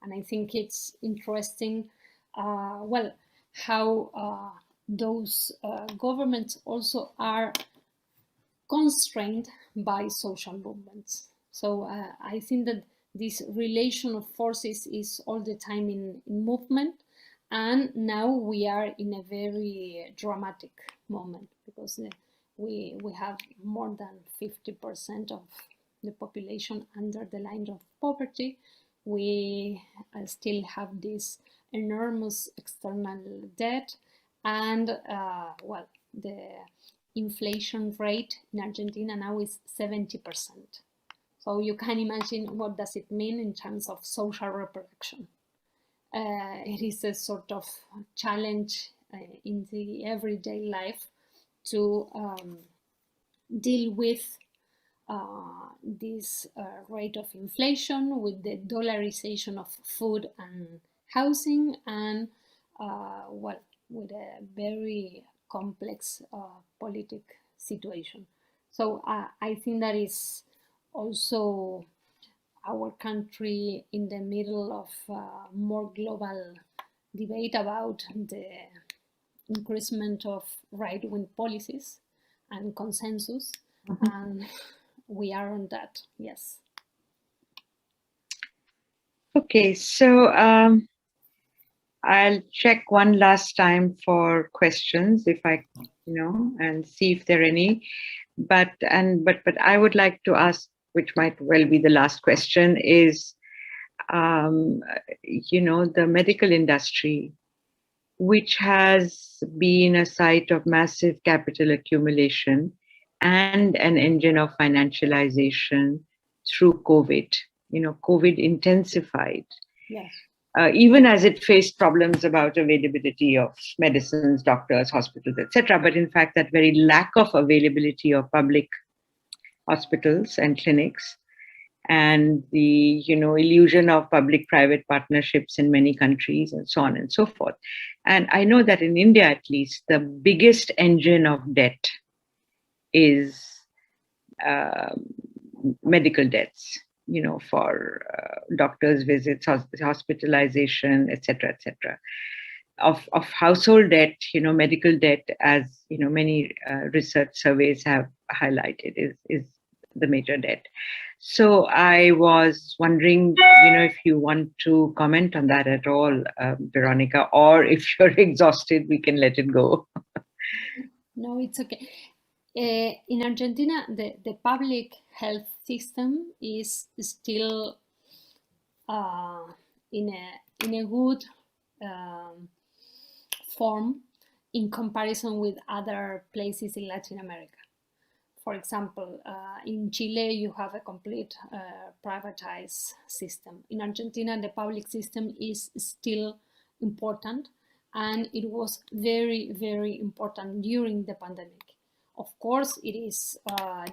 And I think it's interesting, well, how those governments also are constrained by social movements. So I think that this relation of forces is all the time in movement. And now we are in a very dramatic moment, because we have more than 50% of the population under the line of poverty. We still have this enormous external debt, and well, the inflation rate in Argentina now is 70%. So you can imagine what does it mean in terms of social reproduction. It is a sort of challenge in the everyday life to deal with this rate of inflation, with the dollarization of food and housing, and well, with a very complex politic situation. So I think that is also our country in the middle of more global debate about the increasement of right-wing policies and consensus, and we are on that, yes. Okay, so I'll check one last time for questions, if I, and see if there are any. But I would like to ask, which might well be the last question, is, the medical industry, which has been a site of massive capital accumulation and an engine of financialization through COVID. COVID intensified. Yes. Even as it faced problems about availability of medicines, doctors, hospitals, etc. But in fact, that very lack of availability of public hospitals and clinics, and the illusion of public-private partnerships in many countries, and so on and so forth. And I know that in India, at least, the biggest engine of debt is medical debts, for doctors' visits, hospitalization, etc., etc. Of household debt, medical debt, as many research surveys have highlighted, is the major debt. So I was wondering, if you want to comment on that at all, Veronica, or if you're exhausted, we can let it go. No, it's okay. In Argentina, the public health system is still in a good form in comparison with other places in Latin America. For example, in Chile, you have a complete privatized system. In Argentina, the public system is still important, and it was very, very important during the pandemic. Of course, it is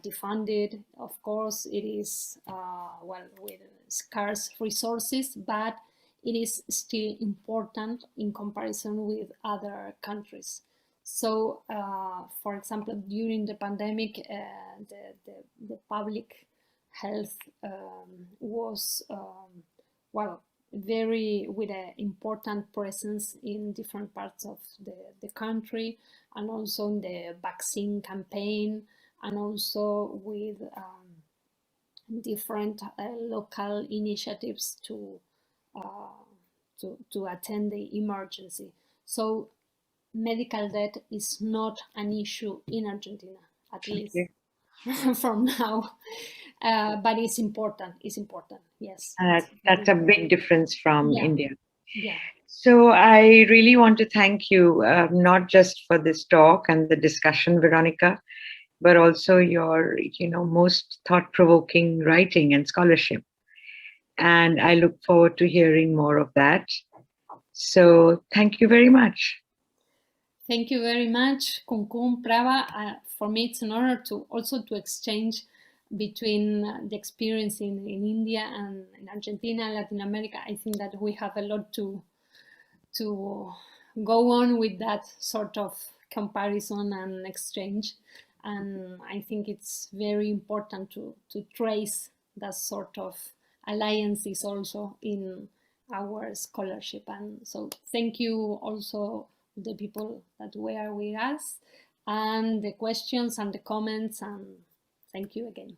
defunded. Of course, it is, well, with scarce resources, but it is still important in comparison with other countries. So, for example, during the pandemic, the public health was, well, very with an important presence in different parts of the country, and also in the vaccine campaign, and also with different local initiatives to attend the emergency. So medical debt is not an issue in Argentina, at least from now. But it's important. It's important. Yes. That's a big difference from India. Yeah. So I really want to thank you, not just for this talk and the discussion, Veronica, but also your, most thought-provoking writing and scholarship. And I look forward to hearing more of that. So thank you very much. Thank you very much, Kumkum, Prava. For me, it's an honor to exchange between the experience in India and in Argentina, Latin America. I think that we have a lot to go on with that sort of comparison and exchange. And I think it's very important to trace that sort of alliances also in our scholarship. And so thank you also the people that were with us, and the questions and the comments, and thank you again.